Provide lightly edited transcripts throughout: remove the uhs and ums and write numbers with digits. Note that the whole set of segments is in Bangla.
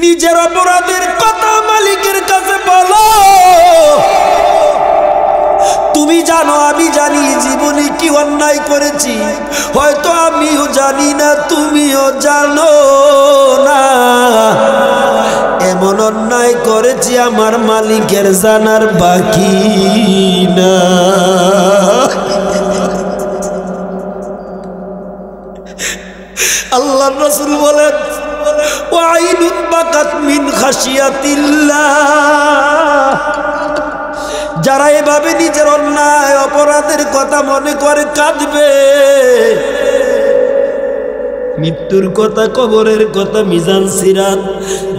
নিজের অপরাধের কথা মালিকের কাছে বলো। তুমি জানো আমি জানি জীবনে কি অন্যায় করেছি, হয়তো আমিও জানি না তুমিও জানো না। এমন অন্যায় করেছি আমার মালিকের জানার বাকি না। আল্লাহর রাসূল বলেন ওয়াইনুন বাকাত মিন খাশিয়াতিল্লাহ, যারা এভাবে নিজের অন্যায় অপরাধের কথা মনে করে কাঁদবে, মৃত্যুর কথা, কবরের কথা, মিজান সিরাত,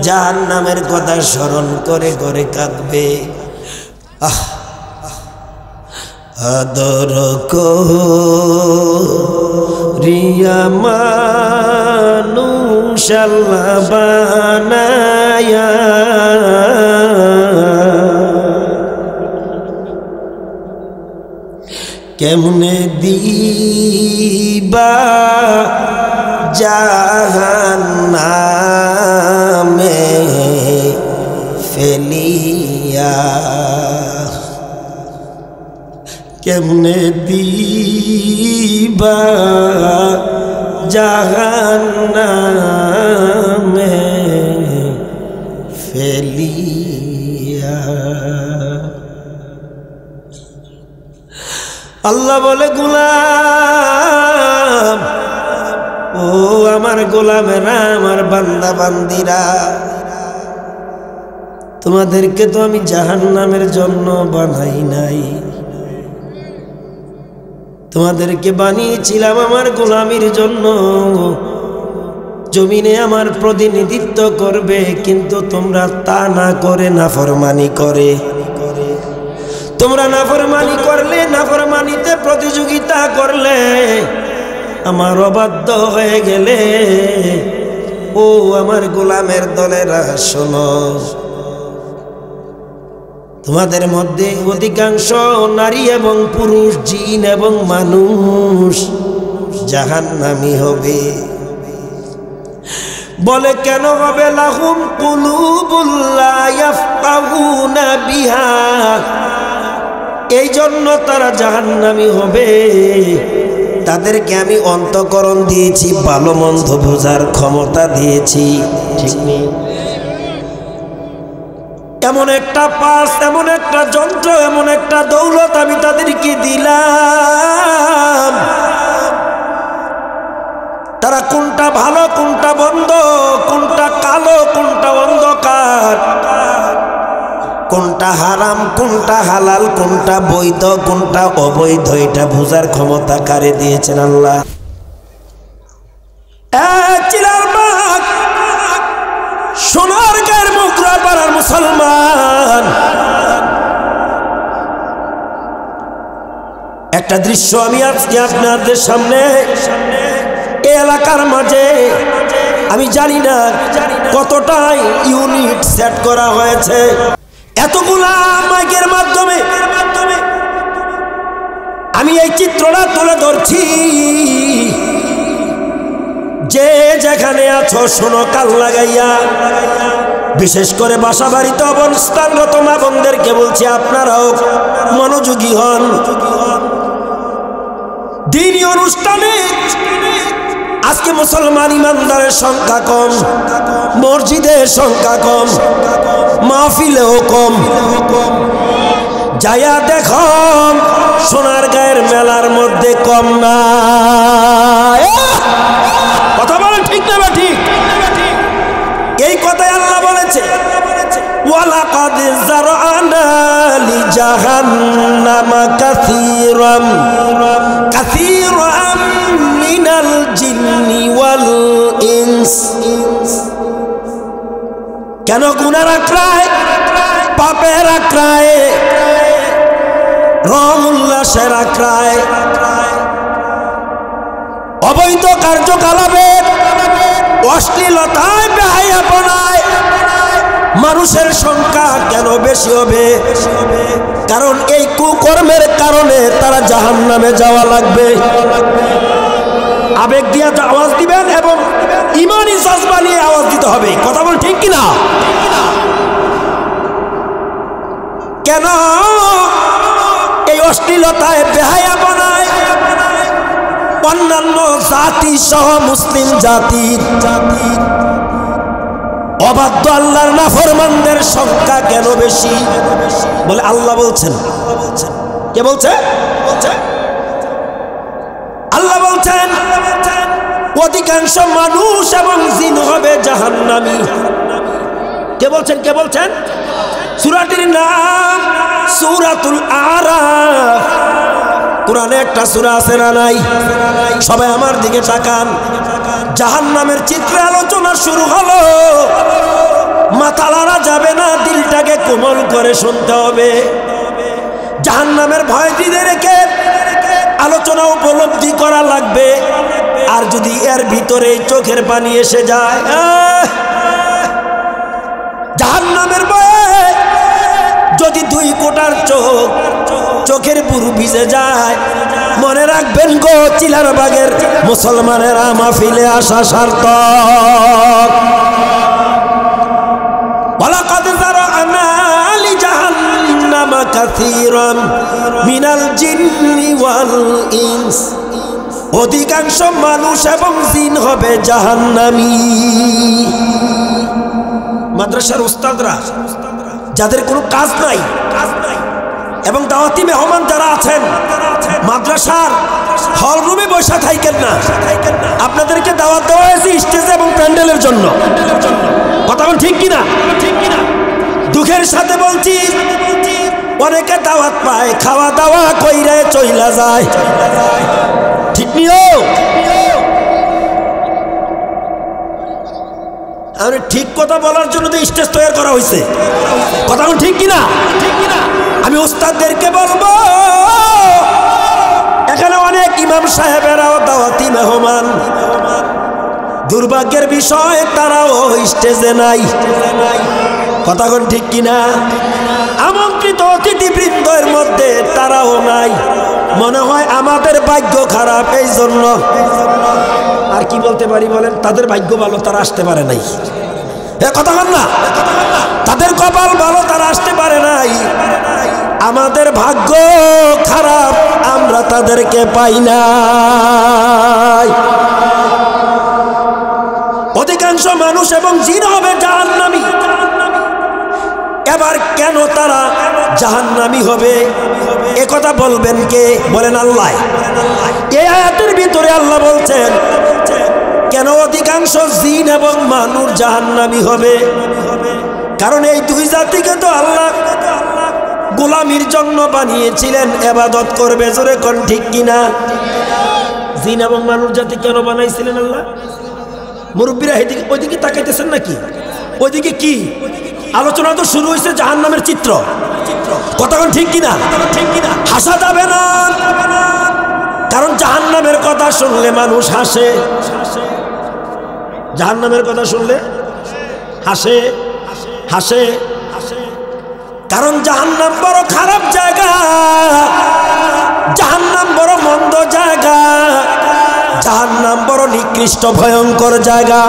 জাহান্নামের কথা স্মরণ করে করে কাঁদবে। আদর করিয়া মানুষ আল্লাহ বানায়া, কেমনে দিবা জাহান্নামে ফেলিয়া, কেমনে দিবা জাহান্নামে ফেলিয়া। আল্লাহ বলে গোলাম, ও আমার গোলামেরা, আমার বান্দা বান্দিরা, তোমাদেরকে তো আমি জাহান্নামের জন্য বানাই নাই, তোমাদেরকে বানিয়েছিলাম আমার গোলামির জন্য। জমিনে আমার প্রতিনিধিত্ব করবে, কিন্তু তোমরা তা না করে নাফরমানি করে। তোমরা নাফরমানি করলে, নাফরমানিতে প্রতিযোগিতা করলে, আমার অবাধ্য হয়ে গেলে, ও আমার গোলামের দলেরা শোনো, তোমাদের মধ্যে অধিকাংশ নারী এবং পুরুষ, জিন এবং মানুষ জাহান্নামী হবে। বলে কেন হবে? লাহুম কুলুবুল লা ইয়াফকাহুনা বিহা, এই জন্য তারা জাহান্নামী হবে। তাদেরকে আমি অন্তঃকরণ দিয়েছি, ভালো মন্দ বোঝার ক্ষমতা দিয়েছি, ঠিক নেই? এমন একটা পার্স, এমন একটা যন্ত্র, এমন একটা দৌলত আমি তাদেরকে দিলাম, তারা কোনটা ভালো, কোনটা বন্ধ, কোনটা কালো, কোনটা অন্ধকার, কোনটা হারাম, কোনটা হালাল, কোনটা বৈধ, কোনটা অবৈধ, এটা বোঝার ক্ষমতা কারে দিয়েছেন? আল্লাহ। সোনার গায়ের মুগরা পাড়ার মুসলমান, একটা দৃশ্য আমি আজকে আপনাদের সামনে, এই এলাকার মাঝে, আমি জানি না কতটাই ইউনিট সেট করা হয়েছে, এতগুলা মাইকের মাধ্যমে আমি এই চিত্রটা তুলে ধরছি। যে যেখানে আছো শোনো কান লাগাইয়া, বিশেষ করে বাসা বাড়িতে অবস্থানরত মা বোনদেরকে বলছি, আপনারাও মনোযোগী হন। দ্বীনি অনুষ্ঠানে আজকে মুসলমান ইমানদারের সংখ্যা কম, মসজিদের সংখ্যা কম, মাহফিলেও কম। যাইয়া দেখো সোনার গায়ের মেলার মধ্যে কম না। কথা বলেন ঠিক না বা ঠিক? এই কথাই আল্লাহ বলেছে, ওয়ালাকাদ যারআনা লিজাহান্নামা কাসীরাম কাসীরাম মিনাল জিন্নি ওয়াল ইনস। কেন? গুনার আখড়ায়, পাপের আখড়ায়, রং উল্লাসের আখড়ায়, অবৈধ কার্যকলাপে, অশ্লীলতায়, বেহায়াপনায় মানুষের সংখ্যা কেন বেশি হবে? কারণ এই কুকর্মের কারণে তারা জাহান্নামে যাওয়া লাগবে। আবেগ দিয়ে আওয়াজ দিবেন এবং ইমানি জজবা নিয়ে আওয়াজ দিতে হবে। কথা বল ঠিক কিনা? অশ্লীলতায় বেহায়া বানায় অন্যান্য জাতি সহ মুসলিম জাতির অবাধ্য আল্লাহর নাফরমানদের সংখ্যা কেন বেশি? বলে আল্লাহ বলছেন। কে বলছে? আল্লাহ বলছেন অধিকাংশ মানুষ এবং জিন হবে জাহান্নামী। কে বলছেন? কে বলছেন? সূরাটির নাম সূরাতুল আরাফ। কোরআনে একটা সূরা আছে না নাই? সবাই আমার দিকে তাকান। জাহান্নামের চিত্রে আলোচনা শুরু হলো। মাথা লড়া যাবে না, দিলটাকে কোমল করে শুনতে হবে। জাহান্নামের ভয় দিতে রেখে আলোচনা উপলব্ধি করা লাগবে। আর যদি এর ভিতরে চোখের পানি এসে যায়, জাহান্নামের ভয়ে যদি 2 কোটার চোখের পুরু ভিজে যায়, মনে রাখবেন গো চিলারবাগের মুসলমানেরা মাহফিলে আসা সার্থক। ওয়ালাকাদ যারা'না লিজাহান্নামা কাসীরাম মিনাল জিন্নি ওয়াল ইনস। অধিকাংশ মানুষ এবং জিন হবে জাহান্নামী। মাদ্রাসার উস্তাদরা যাদের কোনো কাজ নাই এবং দাওয়াতি মেহমান যারা আছেন, মাদ্রাসার হল রুমে বসে থাকেন না। আপনাদেরকে দাওয়াত দেওয়া হয়েছে স্টেজে এবং প্যান্ডেলের জন্য। কথা বল ঠিক কিনা? দুঃখের সাথে বলছি, অনেকে দাওয়াত পায়, খাওয়া দাওয়া কইরে চইলা যায়। ঠিক নিও? আমি ঠিক কথা বলার জন্য তো স্টেজ তৈরি করা হয়েছে। কথা বল ঠিক কিনা? আমি উস্তাদদেরকে বলবো, এখানে অনেক ইমাম সাহেবেরাও দাওয়াতি মেহমান। দুর্ভাগ্যের বিষয় তারাও স্টেজে নাই। কথা কোন ঠিক কিনা? আমন্ত্রিত অতিথিবৃন্দের মধ্যে তারাও নাই। মনে হয় আমাদের ভাগ্য খারাপ এই জন্য। আর কি বলতে পারি বলেন? তাদের ভাগ্য ভালো, তারা আসতে পারে নাই। কথা বল না, তাদের কপাল ভালো, তারা আসতে পারে নাই। আমাদের ভাগ্য খারাপ, আমরা তাদেরকে পাই নাই। অধিকাংশ মানুষ এবং জিন হবে জাহান্নামী। এবার কেন তারা জাহান্নামী হবে এ কথা বলবেন কে? বলেন আল্লাহ। এই আয়াতের ভিতরে আল্লাহ বলছেন কেন অধিকাংশ জিন এবং মানুষ জাহান্নামী হবে। কারণ এই 2 জাতিকে তো আল্লাহ গোলামির জন্য বানিয়েছিলেন, ইবাদত করবে। জোরে কোন ঠিক কিনা? জিন এবং মানুষ জাতি কেন বানাইছিলেন আল্লাহ? মুরব্বীরা ওইদিকে তাকাইতেছেন নাকি? ওইদিকে কি আলোচনা তো শুরু হয়েছে জাহান্নামের চিত্র। কথা কোন ঠিক কিনা? হাসা যাবে না, কারণ জাহান্নামের কথা শুনলে মানুষ হাসে। জাহান্নামের কথা শুনলে হাসে। কারণ জাহান্নাম বড় খারাপ জায়গা, জাহান্নাম বড় মন্দ জায়গা, জাহান্নাম বড় নিকৃষ্ট ভয়ঙ্কর জায়গা।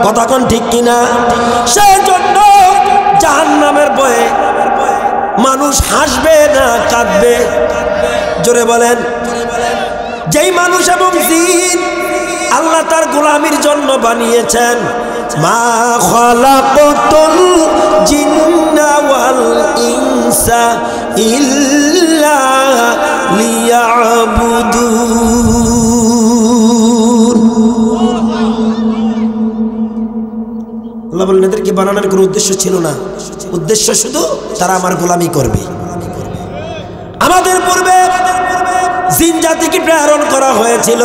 কথা কোন ঠিক কিনা? সেই জন্য জাহান্নামের ভয়ে মানুষ হাসবে না কাঁদবে? জোরে বলেন। যেই মানুষ এবং জিন আল্লাহ তার গোলামির জন্য বানিয়েছেন। মা খালাকাতুল জিন্না ওয়াল ইনসা ইল্লা লিয়াবুদুন। আল্লাহ বলেন এদেরকে বানানোর কোনো উদ্দেশ্য ছিল না। উদ্দেশ্য শুধু তারা আমার গোলামি করবে। আমাদের পূর্বে জিন জাতিকে প্রেরণ করা হয়েছিল।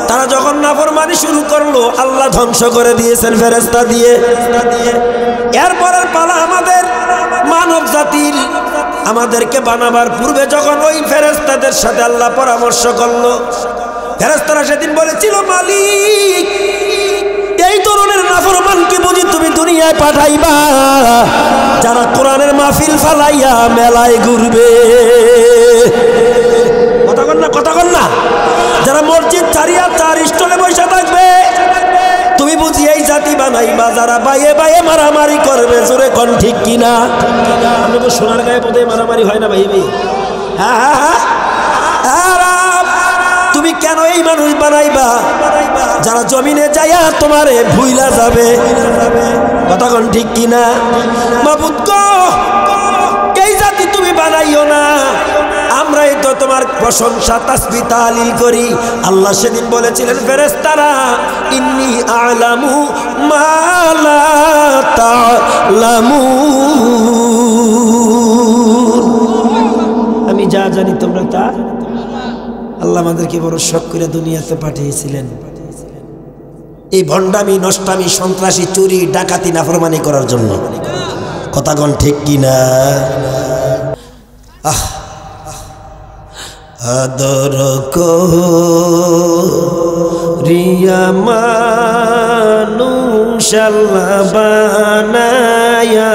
তারা যখন নাফরমানি শুরু করলো, আল্লাহ ধ্বংস করে দিয়েছেন ফেরেশতা দিয়ে। এরপরের পালা আমাদের মানব জাতির। আমাদেরকে বানাবার পূর্বে যখন ওই ফেরেশতাদের সাথে আল্লাহ পরামর্শ করলো, ফেরেশতারা সেদিন বলেছিল, মালিক এই ধরনের নাফরমানকে বুঝি তুমি দুনিয়ায় পাঠাইবা, যারা কোরআনের মাহফিল ফালাইয়া মেলায় ঘুরবে। কথা কন না, যারা মসজিদ ছাড়িয়া 4 স্টলে বসে থাকবে। তুমি বুঝি এই জাতি বানাইবা যারা বাইয়ে বাইয়ে মারামারি করবে। জোরে কোন ঠিক কিনা? আমরা তো সোনার গায়ে বোধহয় মারামারি হয় না ভাই ভাই? তুমি কেন এই মানুষ বানাইবা যারা জমিনে যাইয়া তোমারে ভুইলা যাবে? কথা কোন ঠিক কিনা? মাবুদ গো, এই জাতি তুমি বানাইও না, আমরাই তো তোমার প্রশংসা তাসবিহ তাহলিল করি। আল্লাহ সেদিন বলেছিলেন, ফেরেশতারা ইন্নী আ'লামু মা লা তা'লামুন, আমি যা জানি তোমরা তা। আল্লাহ আমাদেরকে বড় শখ করে দুনিয়াতে পাঠিয়েছিলেন এই ভণ্ডামি, নষ্টামি, সন্ত্রাসী, চুরি, ডাকাতি, নাফরমানি করার জন্য। কথা কোন ঠিক কিনা? আদর করিয়া মানুষ আল্লাহ বানায়া,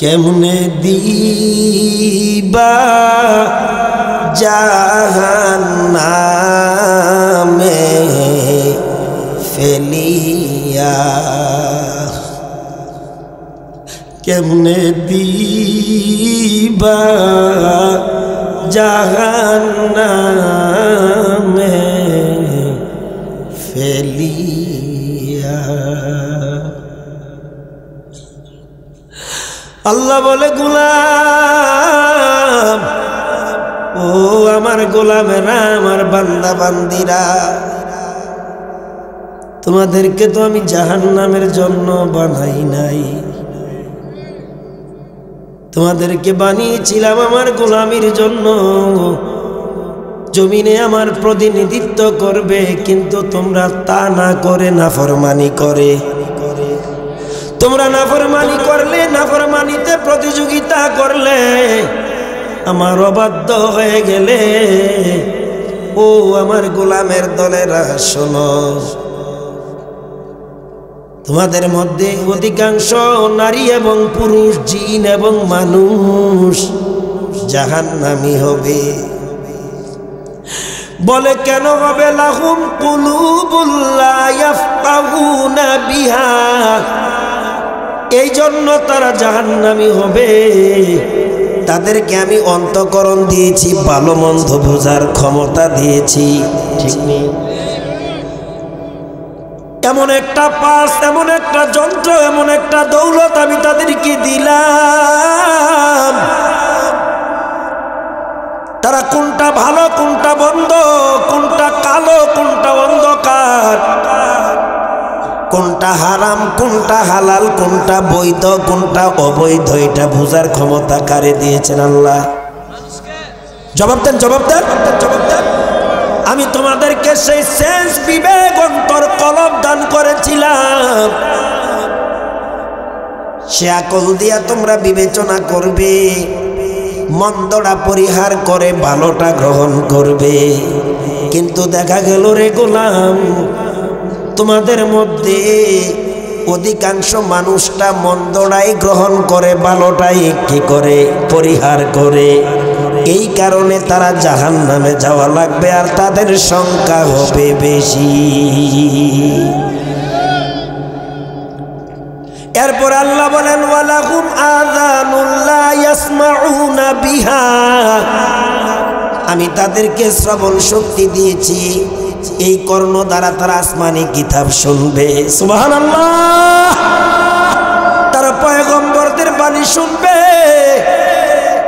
কেমনে দিবা জাহান্নামে ফেলিয়া, কেমনে দিবা জাহান্নামে ফেলিয়া। আল্লাহ বলে, গোলাম, ও আমার গোলামেরা, আমার বান্দা বান্দিরা, তোমাদেরকে তো আমি জাহান্নামের জন্য বানাই নাই, তোমাদেরকে বানিয়েছিলাম আমার গোলামির জন্য। জমিনে আমার প্রতিনিধিত্ব করবে, কিন্তু তোমরা তা না করে নাফরমানি করে। তোমরা নাফরমানি করলে, নাফরমানিতে প্রতিযোগিতা করলে, আমার অবাধ্য হয়ে গেলে, ও আমার গোলামের দলেরা শোনো, তোমাদের মধ্যে অধিকাংশ নারী এবং পুরুষ, জিন এবং মানুষ জাহান্নামী হবে। বলে কেন হবে? লাহুম কুলুবুল লা ইয়াফকাহুনা বিহা, এই জন্য তারা জাহান্নামী হবে। তাদেরকে আমি অন্তঃকরণ দিয়েছি, ভালো মন্দ বোঝার ক্ষমতা দিয়েছি, ঠিক নেই? এমন একটা পার্স, এমন একটা যন্ত্র, এমন একটা দৌলত আমি তাদেরকে দিলাম, তারা কোনটা ভালো, কোনটা বন্ধ, কোনটা কালো, কোনটা অন্ধকার, কোনটা হারাম, কোনটা হালাল, কোনটা বৈধ, কোনটা অবৈধ, এটা বোঝার ক্ষমতা কারে দিয়েছেন? আল্লাহ। জবাব দেন, জবাব দেন, জবাব দেন। আমি তোমাদেরকে সেই সেন্স, বিবেক, অন্তর, কলব দান করেছিলাম, সে আকল দিয়া তোমরা বিবেচনা করবে, মন্দটা পরিহার করে ভালোটা গ্রহণ করবে। কিন্তু দেখা গেল রে গোলাম, তোমাদের মধ্যে অধিকাংশ মানুষটা মন্দটাই গ্রহণ করে, ভালোটাই কি করে? পরিহার করে। এই কারণে তারা জাহান্নামে যাওয়া লাগবে, আর তাদের সংখ্যা হবে বেশি। এরপর আল্লাহ বলেন, ওয়ালাহুম আযানুন লা ইয়াসমাউনা বিহা, আমি তাদেরকে শ্রবণ শক্তি দিয়েছি, এই কর্ণ দ্বারা তারা আসমানি কিতাব শুনবে। সুবহানাল্লাহ। তারা পয়গম্বরদের বাণী শুনবে,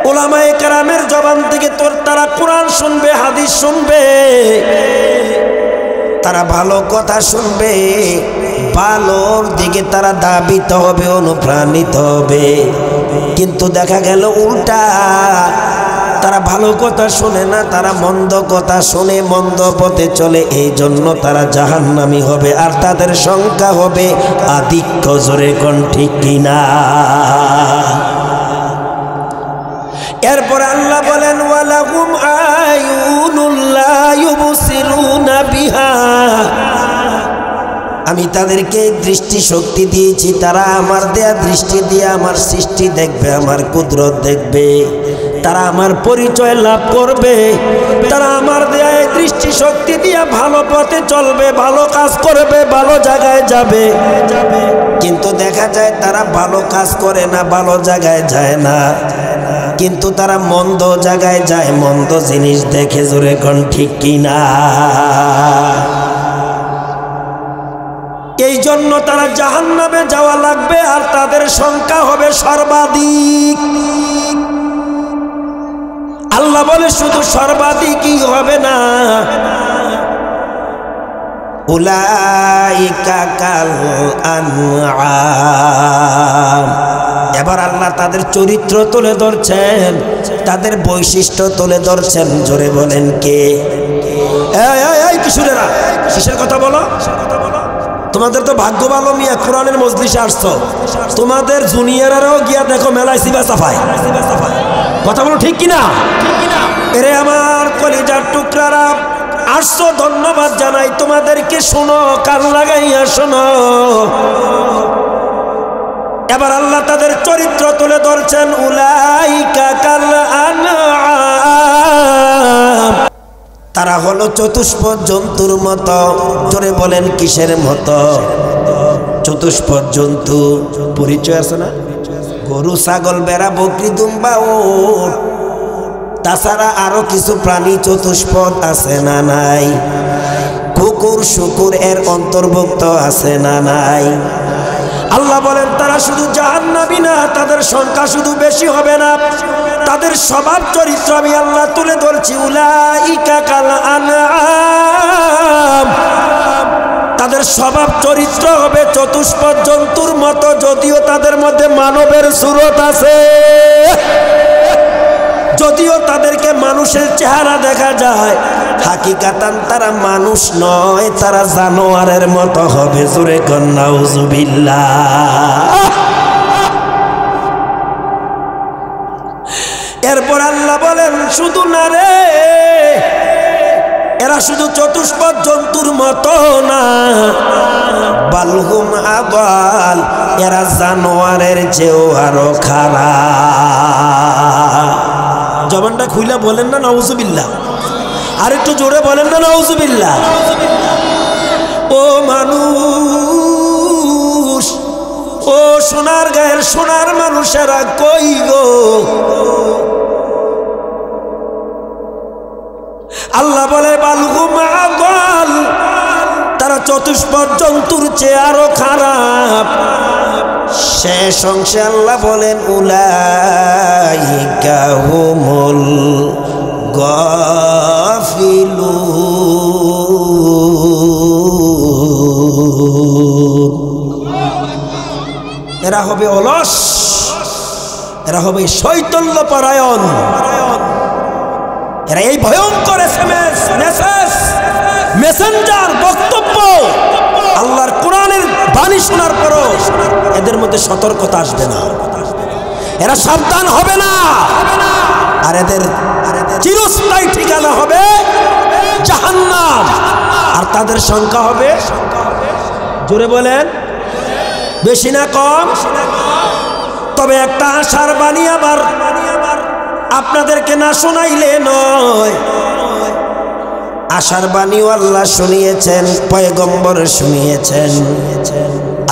উলামায়ে কেরামের জবান থেকে তারা কোরআন শুনবে, হাদিস শুনবে, তারা ভালো কথা শুনবে, ভালোর দিকে তারা ধাবিত হবে, অনুপ্রাণিত হবে। কিন্তু দেখা গেল উল্টা, তারা ভালো কথা শোনে না, তারা মন্দ কথা শোনে, মন্দ পথে চলে, এই জন্য তারা জাহান্নামী হবে, আর তাদের সংখ্যা হবে আধিক্য। জোরে কোন ঠিক কিনা? এরপর আল্লাহ বলেন, ওয়ালাহুম আয়ুনুল লা ইউবসিরুনা বিহা, আমি তাদেরকে দৃষ্টি শক্তি দিয়েছি, তারা আমার দেয়া দৃষ্টি দিয়ে আমার সৃষ্টি দেখবে, আমার কুদরত দেখবে, তারা আমার পরিচয় লাভ করবে, তারা আমার দেয়া দৃষ্টি শক্তি দিয়ে ভালো পথে চলবে, ভালো কাজ করবে, ভালো জায়গায় যাবে, কিন্তু দেখা যায় তারা ভালো কাজ করে না, ভালো জায়গায় যায় না, কিন্তু তারা মন্দ জায়গায় যায়, মন্দ জিনিস দেখে। জোরে কোন ঠিক কিনা? এই জন্য তারা জাহান্নামে যাওয়া লাগবে, আর তাদের সংখ্যা হবে সর্বাধিক। আল্লাহ বলে শুধু সর্বাধিকই হবে না, উলাইকা কাল আনআম। এবার আল্লাহ তাদের চরিত্র তুলে ধরছেন, তাদের বৈশিষ্ট্য তুলে ধরছেন। জোরে বলেন কে? এই কিশোরেরা, কিসের কথা বলো? তোমাদের তো ভাগ্য ভালো, মিয়া কোরআনের মজলিসে আসছো। তোমাদের জুনিয়ররাও গিয়া দেখো মেলায় সিবা সাফাই। কথা বলো ঠিক কিনা? এরে আমার কলিজার টুকরারা, আসছো, ধন্যবাদ জানাই তোমাদেরকে। শোনো, কান লাগাইয়া শোনো। এবার আল্লাহ তাদের চরিত্র তুলে ধরছেন, উলাইকা কাল আনআম। তারা হলো চতুষ্পদ জন্তুর মতো। জোরে বলেন কিসের মতো? চতুষ্পদ জন্তু। পরিচয় আছে না? গরু, ছাগল, ভেড়া, বকরি, দুম্বা, উট, তাছাড়া আরো কিছু প্রাণী চতুষ্পদ আছে না নাই? কুকুর, শুকুর এর অন্তর্ভুক্ত আছে না নাই? আল্লাহ বলেন তারা শুধু জাহান্নামী না, তাদের সংখ্যা শুধু বেশি হবে না, তাদের স্বভাব চরিত্র আমি আল্লাহ তুলে ধরছি। উলাইকা কাল আনআম। তাদের স্বভাব চরিত্র হবে চতুষ্পদ জন্তুর মতো, যদিও তাদের মধ্যে মানবের সুরত আছে, যদিও তাদেরকে মানুষের চেহারা দেখা যায়, হাকিকাতান তারা মানুষ নয়, তারা জানোয়ারের মতো হবে। জোরে কোন নাউজুবিল্লাহ। এরপর আল্লাহ বলেন শুধু না রে, এরা শুধু চতুষ্পদ জন্তুর মতো না, বালহুম আবাল, এরা জানোয়ারের চেয়েও আরো খারাপ। জবানটা খুইলা বলেন না নাউজুবিল্লাহ। আর একটু জোরে বলেন না নাউজুবিল্লাহ। ও মানুষ, ও সোনার গায়ের সোনার মানুষেরা কই গো? আল্লাহ বলে বালহুম আবাল, তারা চতুষ্পদ জন্তুর চেয়ে আরো খারাপ। শেষ অংশে আল্লাহ বলেন উলাইকা হুমুল গাফিলুন। এরা হবে অলস, এরা হবে শৈতল্যপরায়ণ, এরা এই ভয়ঙ্কর মেসেঞ্জার বক্তব্য আল্লাহর কোরআনের বাণী শোনার পরও এদের মধ্যে সতর্কতা আসবে না, এরা সাবধান হবে না, আর এদের চিরস্থায়ী ঠিকানা হবে জাহান্নাম। আর তাদের সংখ্যা হবে, জোরে বলেন, বেশি না কম? তবে একটা আশার বাণী আবার আপনাদেরকে না শোনাইলে নয়। আশার বাণীও আল্লাহ শুনিয়েছেন, পয়গম্বর শুনিয়েছেন।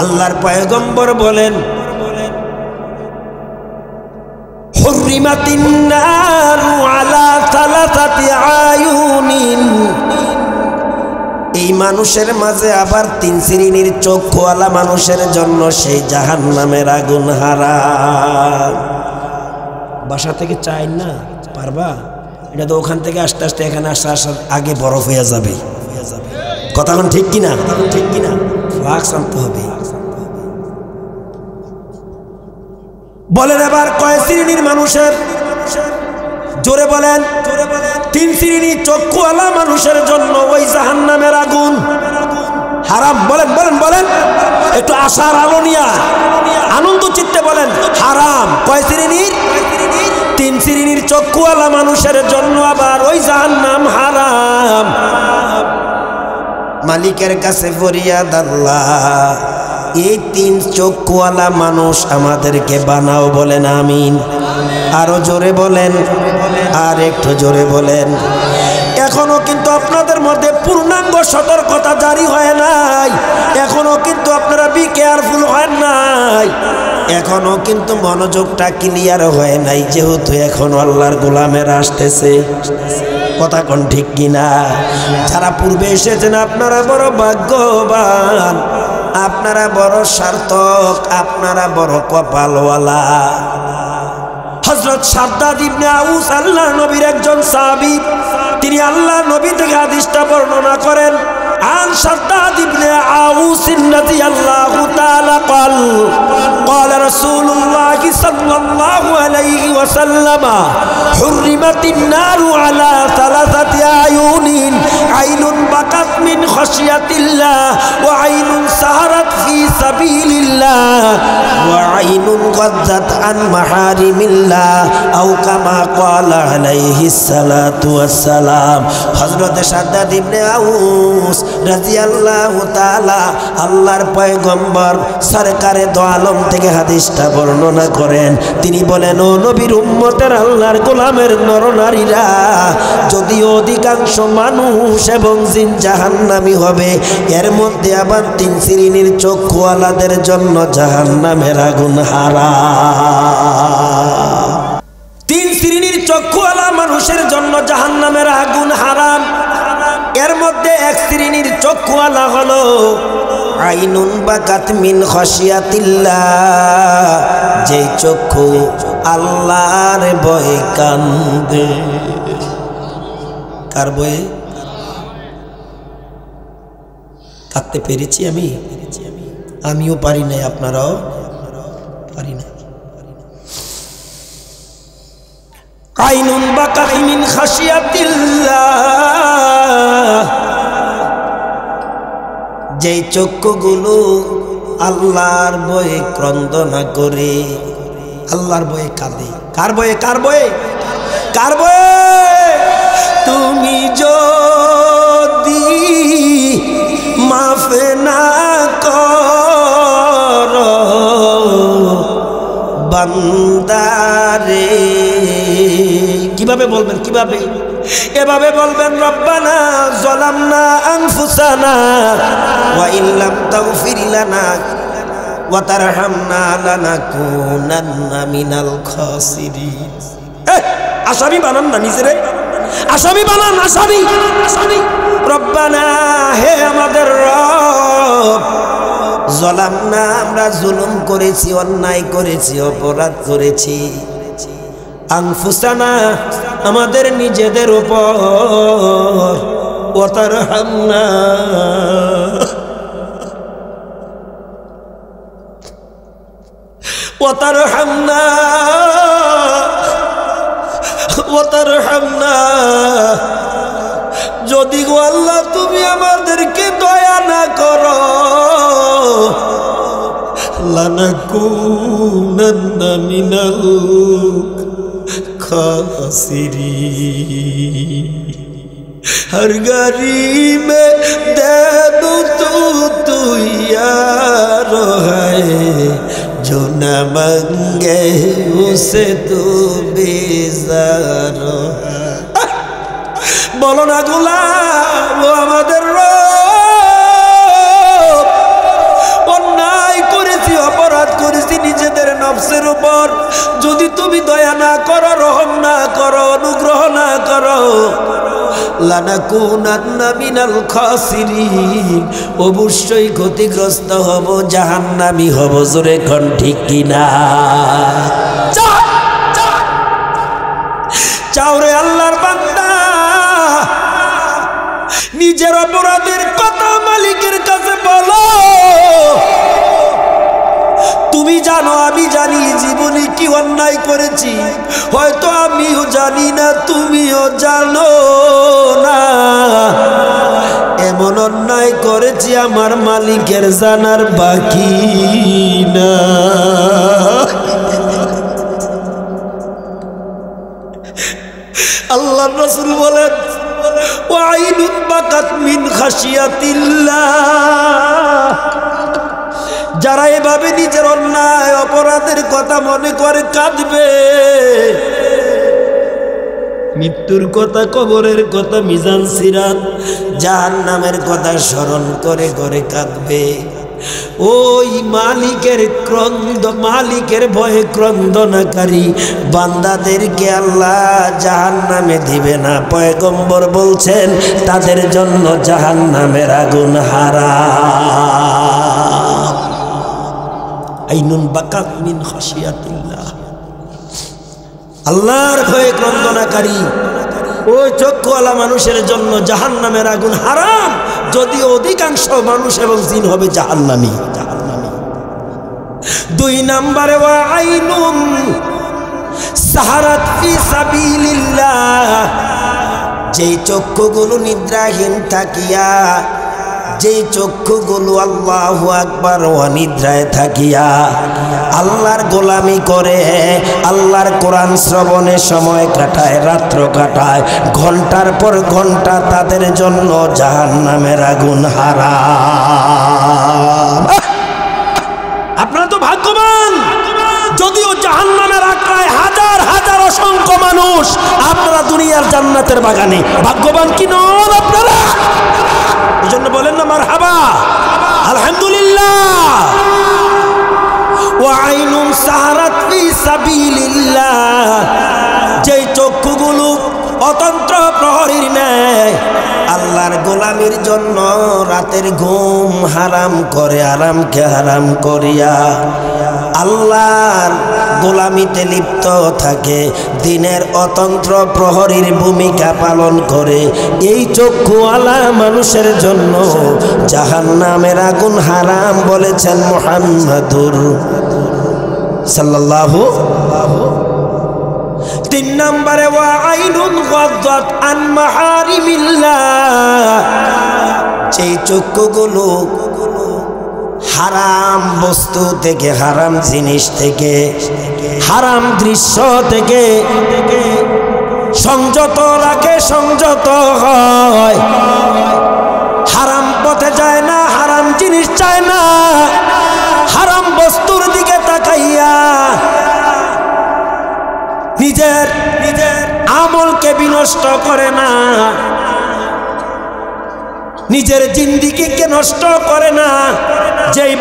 আল্লাহর পয়গম্বর বলেন হুররিমাতিন নারু আলা সালাসাতি আয়ুনিন। এই মানুষের মাঝে আবার 3 শ্রেণীর চক্ষুওয়ালা মানুষের জন্য সেই জাহান্নামের আগুন হারাম। বাসা থেকে চাই না পারবা? এটা তো ওখান থেকে আস্তে আস্তে এখানে আসার আগে বরফ হয়ে যাবে। কথা এখন ঠিক কিনা? ঠিক কিনা? ফ্লাক্স আনতে হবে। বলেন এবার কয় শ্রেণীর মানুষের? জোরে বলেন। 3 শ্রেণীর চক্ষুওয়ালা মানুষের জন্য ওই জাহান্নামের আগুন হারাম। বলেন বলেন বলেন, একটু আশার আলো নিয়া আনন্দ চিত্তে বলেন হারাম। কয় শ্রেণীর? 3 শ্রেণীর চক্ষুওয়ালা মানুষের জন্য আবার ওই জাহান্নাম হারাম। মালিকের কাছে ফরিয়াদ আল্লাহ, এই 3 চক্ষুওয়ালা মানুষ আমাদেরকে বানাও। বলেন আমিন। আরো জোরে বলেন, আর একটু জোরে বলেন। এখনো কিন্তু আপনাদের মধ্যে পূর্ণাঙ্গ সতর্কতা জারি হয় নাই, এখনো কিন্তু আপনারা বি কেয়ারফুল হয় নাই, এখনো কিন্তু মনোযোগটা ক্লিয়ার হয় নাই, যেহেতু এখন আল্লাহর গোলামের আসতেছে। কথা কোন ঠিক কিনা? যারা পূর্বে এসেছেন আপনারা বড় ভাগ্যবান, আপনারা বড় সার্থক, আপনারা বড় কপালওয়ালা। হযরত শাদ্দাদ ইবনে আউস আল্লাহর নবীর একজন সাহাবী, তিনি আল্লাহর নবী থেকে হাদিসটা বর্ণনা করেন। عن شداد بن عوس رضي الله تعالى قال قال رسول الله صلى الله عليه وسلم حرمت النار على ثلاثة أعين عين بكت من خشية الله وعين سهرت في سبيل الله وعين غضت عن محارم الله أو كما قال عليه الصلاة والسلام حضرت شداد بن عوس রাদিয়াল্লাহু তাআলা আল্লাহর পয়গম্বর সরকারে দো আলম থেকে হাদিসটা বর্ণনা করেন। তিনি বলেন, ও নবীর উম্মতের আল্লাহর গোলামের নরনারীরা, যদিও অধিকাংশ মানুষ এবং জিন জাহান্নামী হবে, এর মধ্যে আবার 3 শ্রেণীর চক্ষুওয়ালাদের জন্য জাহান্নামের আগুন হারাম। 3 শ্রেণীর চক্ষুওয়ালা মানুষের জন্য জাহান্নামের আগুন হারাম। এর মধ্যে 1 শ্রেণীর চক্ষুওয়ালা হলো আইনুন বাকাত মিন খাশিয়াতিল্লাহ, যে চক্ষু আল্লাহর ভয়ে কান্দে। কার ভয়ে কাঁদতে পেরেছি? আমিও পারি নাই, আপনারাও পারি না। আইনুন বাকাত মিন খাশিয়াতিল্লাহ, যে চক্ষুগুলো আল্লাহর ভয়ে ক্রন্দনা করে, আল্লাহর ভয়ে কাঁদে। কার ভয়ে? কার ভয়ে? কার ভয়ে? তুমি যদি মাফ না করো বান্দারে, কিভাবে বলবেন? কিভাবে? এভাবে বলবেন, রব্বানা যালামনা আনফুসানা ওয়া ইল্লাম তাগফির লানা ওয়া তারহামনা লানাকুনান্না মিনাল খাসিরিন। আসামি বানান না নিজেরে, আসামি বানান, আসামি। রব্বানা, হে আমাদের রব, যালামনা, আমরা জুলুম করেছি, অন্যায় করেছি, অপরাধ করেছি, আনফুসানা, আমাদের নিজেদের উপর, ওয়া তারহামনা, ওয়া তারহামনা, ওয়া তারহামনা, যদি গো আল্লাহ তুমি আমাদেরকে দয়া না করো, লানাকুনান্না মিনাল खासिरीन। हर घड़ी में दे दो तू यार है, जो न मांगे उसे तू बेजार है। बोलो ना गुलाम, वो আমাদের রব, অন্যায় করেছি, অপরাধ করেছি নিজেদের নফসের উপর, যদি তুমি দয়া না করো, রহম না করো, অনুগ্রহ না করো, লানাকুনান্না মিনাল খাসিরিন, অবশ্যই ক্ষতিগ্রস্ত হব, জাহান্নামী হব। জোরে কোন ঠিক কিনা? চাও রে আল্লাহর বান্দা, নিজের অপরাধের কথা মালিকের কাছে বলো। তুমি জানো, আমি জানি জীবনে কি অন্যায় করেছি, হয়তো আমিও জানি না, তুমিও জানো না। এমন অন্যায় করেছি আমার মালিকের জানার বাকি না। আল্লাহর রাসূল বলেন, ওয়াইনুন বাকাত মিন খাশিয়াতিল্লাহ, যারা এভাবে নিজের অন্যায় অপরাধের কথা মনে করে কাঁদবে, মৃত্যুর কথা, কবরের কথা, মিজান সিরাত, জাহান্নামের কথা স্মরণ করে করে কাঁদবে। ওই মালিকের ভয়ে ক্রন্দনকারী বান্দাদেরকে আল্লাহ জাহান্নামে দিবে না। পয়গম্বর বলছেন তাদের জন্য জাহান্নামের আগুন হারাম। আইনুন বাকাত মিন খাশিয়াতিল্লাহ, আল্লাহর ভয়ে ক্রন্দনকারী ওই চক্ষুওয়ালা মানুষের জন্য জাহান্নামের আগুন হারাম, যদিও অধিকাংশ মানুষ এবং জিন হবে জাহান্নামী। দুই নম্বরে ওয়া আইনুন সাহারাত ফি সাবিলিল্লাহ, যেই চক্ষুগুলো নিদ্রাহীন থাকিয়া, যেই চক্ষুগুলো আল্লাহু আকবার অনিদ্রায় থাকিয়া আল্লাহর গোলামি করে, আল্লাহর কোরআন শ্রবণে সময় কাটায়, রাত্র কাটায়, ঘন্টার পর ঘন্টা, তাদের জন্য জাহান্নামের আগুন হারাম। আপনারা তো ভাগ্যবান, যদিও জাহান্নামের আক্রায় হাজার হাজার অসংখ্য মানুষ, আপনারা দুনিয়ার জান্নাতের বাগানে ভাগ্যবান কি নন আপনারা? এই জন্য বলেন না মারহাবা, আলহামদুলিল্লাহ। ওয়া আইনুন সাহারাত ফি সাবিলিল্লাহ, যেই চক্ষুগুলো অতন্ত্র প্রহরীর ন্যায় আল্লাহর গোলামির জন্য রাতের ঘুম হারাম করে, আরামকে হারাম করিয়া আল্লাহর গোলামিতে লিপ্ত থাকে, দিনের অতন্ত্র প্রহরীর ভূমিকা পালন করে, এই চক্ষুওয়ালা মানুষের জন্য জাহান্নামের আগুন হারাম বলেছেন মুহাম্মাদুর সাল্লাল্লাহু। তিন নম্বরে ওয়া আইনুন গাদ্দাত আন মাহারিমিল্লাহ, যেই চক্ষুগুলো হারাম বস্তু থেকে, হারাম জিনিস থেকে, হারাম দৃশ্য থেকে সংযত রাখে, সংযত হয়, হারাম পথে যায় না, হারাম জিনিস চায় না, হারাম বস্তুর দিকে তাকাইয়া নিজের আমলকে বিনষ্ট করে না, নিজের জিন্দেগিকে নষ্ট করে না। যেই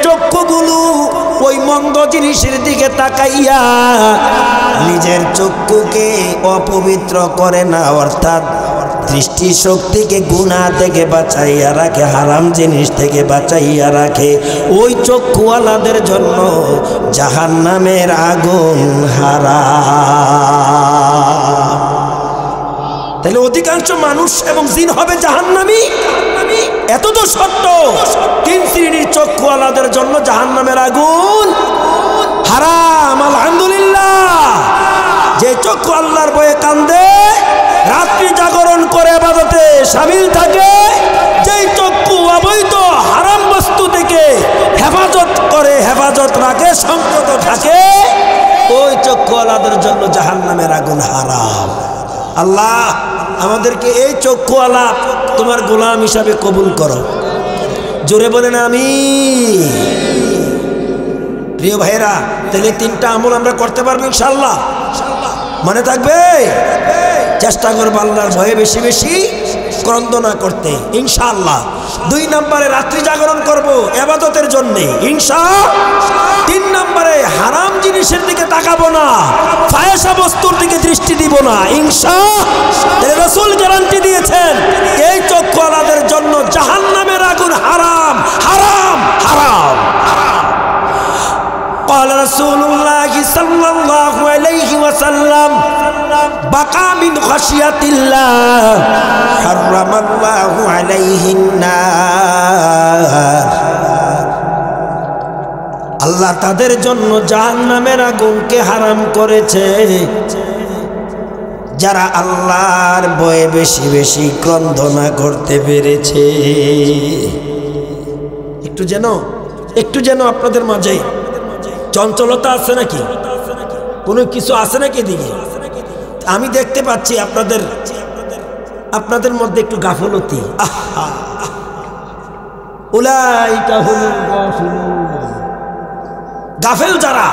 চক্ষুগুলো ওই মন্দ জিনিসের দিকে তাকাইয়া নিজের চক্ষুকে অপবিত্র করে না, অর্থাৎ দৃষ্টি শক্তিকে গুনাহ থেকে বাঁচাইয়া রাখে, হারাম জিনিস থেকে বাঁচাইয়া রাখে, ওই চক্ষুওয়ালাদের জন্য জাহান্নামের আগুন হারাম। তাহলে অধিকাংশ মানুষ এবং জিন হবে জাহান্নামী। এত তো সত্য, তিন শ্রেণীর চক্ষুওয়ালাদের জন্য জাহান্নামের আগুন হারাম। আলহামদুলিল্লাহ। যে চক্ষু আল্লাহর ভয়ে কান্দে, রাত্রি জাগরণ করে ইবাদতে শামিল থাকে, যেই চক্ষু অবৈধ হারাম বস্তু থেকে হেফাজত করে, হেফাজত রাখে, সংযত থাকে, ওই চক্ষুওয়ালাদের জন্য জাহান্নামের আগুন হারাম। আল্লাহ আমাদেরকে এই চক্ষুওয়ালা তোমার গোলাম হিসাবে কবুল করো। জোরে বলেন আমিন। প্রিয় ভাইরা, তাহলে তিনটা আমল আমরা করতে পারবো ইনশাআল্লাহ, মনে থাকবে? চেষ্টা করবো আল্লাহর ভয়ে বেশি বেশি ক্রন্দনা করতে ইনশাআল্লাহ। দুই নম্বরে রাত্রি জাগরণ করব ইবাদতের জন্য ইনশাআল্লাহ। তিন নম্বরে হারাম জিনিসের দিকে তাকাবো না, ফায়সা বস্তুর দিকে দৃষ্টি দিব না ইনশাআল্লাহ। রাসূল গ্যারান্টি দিয়েছেন এই চক্ষুওয়ালাদের জন্য জাহান্নামের আগুন হারাম হারাম হারাম। قال رسول الله صلى الله عليه وسلم بقى من خشية الله حرم الله عليه النار। আল্লাহ তাদের জন্য জাহান্নামের আগুনকে হারাম করেছে যারা আল্লাহর ভয়ে বেশি বেশি ক্রন্দনা করতে পেরেছে। একটু যেন আপনাদের মাঝে চঞ্চলতা আছে নাকি, কোনো কিছু আছে নাকি দিকে? আমি দেখতে পাচ্ছি আপনাদের মধ্যে একটু গাফলতি। উলাইকা হুমুল গাফিলুন। গাফেল যারা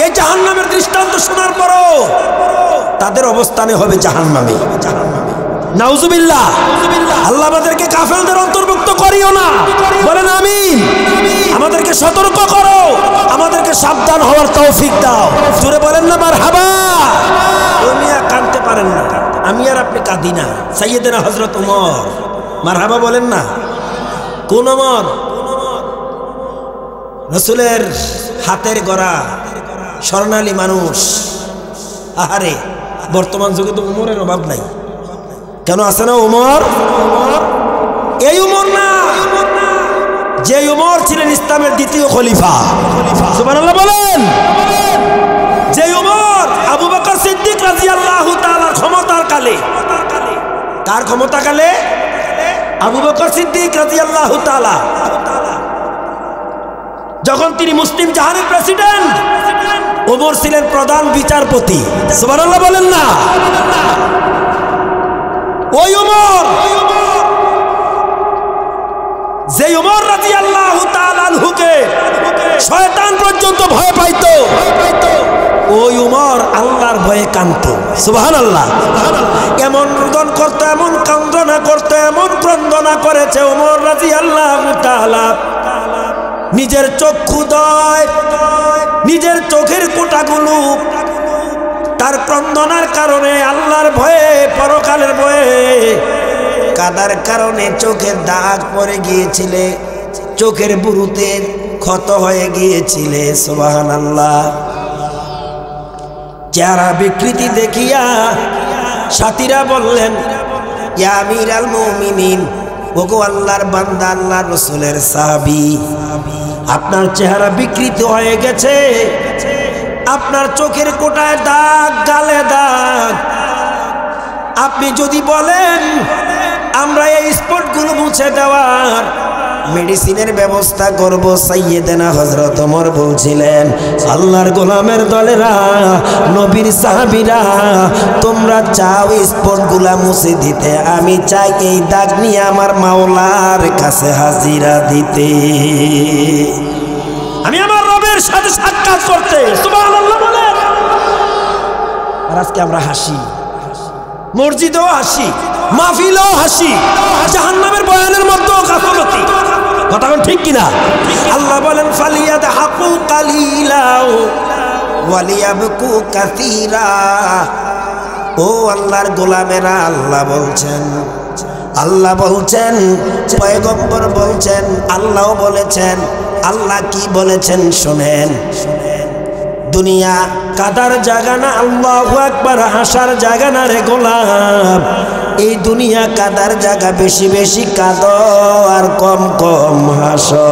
এই জাহান্নামের দৃষ্টান্ত শোনার পরও তাদের অবস্থানে হবে জাহান্নামে। নাউজুবিল্লাহ। আল্লাহ আমাদেরকে কাফেরদের অন্তর্ভুক্ত করিও না, বলেন আমিন। আমাদেরকে সতর্ক করো, আমাদেরকে সাবধান হওয়ার তৌফিক দাও। জোরে বলেন না মারহাবা। উনি আর কাঁদতে পারেন না, আমি আর আপনি কাঁদি না। সাইয়েদেনা হযরত ওমর, মারহাবা বলেন না। কোন ওমর? রাসূলের হাতের গড়া স্বর্ণালী মানুষ। আহারে, বর্তমান যুগে তো ওমরের অভাব নাই। কেন আছে না ওমর? এই ওমর না, যে ওমর ছিলেন ইসলামের দ্বিতীয় খলিফা। সুবহানাল্লাহ বলেন। যে ওমর আবু বকর সিদ্দিক রাদিয়াল্লাহু তাআলার ক্ষমতার কালে, কার ক্ষমতা কালে? আবু বকর সিদ্দিক রাদিয়াল্লাহু তাআলা, যখন তিনি মুসলিম জাহানের প্রেসিডেন্ট, ওমর ছিলেন প্রধান বিচারপতি। সুবহানাল্লাহ বলেন না। ওই ওমর, যে ওমর রাদিয়াল্লাহু তাআলা আনহুকে শয়তান পর্যন্ত ভয় পাইতো, ওই ওমর আল্লাহর ভয়ে কাঁদতো। সুবহানাল্লাহ। এমন রোদন করতো, এমন কান্দনা করতো, এমন ক্রন্দনা করেছে ওমর রাদিয়াল্লাহু তাআলা। নিজের চক্ষুদয়, নিজের চোখের কোটাগুলো তার ক্রন্দনার কারণে, আল্লাহর ভয়ে, পরকালের ভয়ে কাদার কারণে চোখের দাগ পড়ে গিয়েছিলে, চোখের বুরুতে ক্ষত হয়ে গিয়েছিলে। সুবহানাল্লাহ। চেহারা বিকৃতি দেখিয়া সাথীরা বললেন, ইয়া আমিরাল মুমিনিন, ওগো আল্লাহর বান্দা, আল্লাহর রাসূলের সাহাবী, আপনার চেহারা বিকৃত হয়ে গেছে, আপনার চোখের কোটায় দাগ, গালে দাগ। আপনি যদি বলেন আমরা এই স্পটগুলো মুছে দেওয়ার মেডিসিনের ব্যবস্থা করব। সাইয়েদেনা হযরত ওমর বলছিলেন, আল্লাহর গোলামের দলেরা, নবীর সাহাবীরা, তোমরা চাও স্পটগুলা মুছে দিতে, আমি চাই এই দাগ নিয়ে আমার মাওলার কাছে হাজিরা দিতে, আমি আমার রবের সাথে সাক্ষাৎ করতে। সুবহানাল্লাহ বলেন। আর আজকে আমরা হাসি, মসজিদেও হাসি, মাহফিলেও হাসি, জাহান্নামের বয়ানের মধ্যেও গাফলতি। কথা ঠিক কিনা? আল্লাহ বলেন, ফালিয়াদহাকু কালিলা ওয়ালিয়াবকু কাসীরা। ও আল্লাহর গোলামেরা, আল্লাহ বলছেন, পয়গম্বর বলছেন, আল্লাহও বলেছেন। আল্লাহ কি বলেছেন শোনেন। দুনিয়া কাদার জায়গা না, আল্লাহু আকবার, হাসার জায়গা না রে গোলাম। এই দুনিয়া কাদার জায়গা, বেশি বেশি কাঁদো আর কম কম হাসো।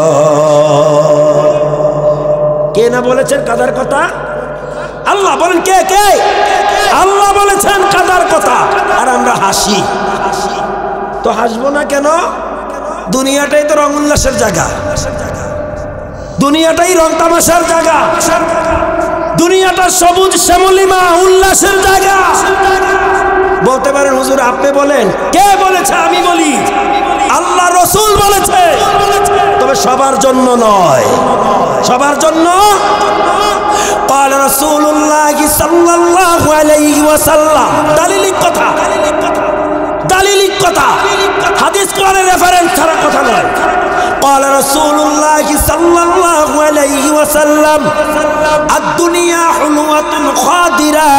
কে না বলেছেন কাদার কথা? আল্লাহ বলেন। কে কে? আল্লাহ বলেছেন কাদার কথা, আর আমরা হাসি। তো হাসবো না কেন? দুনিয়াটাই তো রং উল্লাসের জায়গা, দুনিয়াটাই রং তামাশার জায়গা, দুনিয়াটা সবুজ শ্যামলিমা উল্লাসের জায়গা। বলতে পারেন হুজুর আপনি বলেন, কে বলেছে? আমি বলি, আল্লাহ রাসূল বলেছে। তবে সবার জন্য নয়, সবার জন্য। قال رسول الله صلى الله عليه وسلم। দালিলিক কথা, দালিলিক কথা, হাদিস কোরআনের রেফারেন্স ছাড়া কথা নয়। قال رسول الله صلى الله عليه وسلم الدنيا حلوة خادرة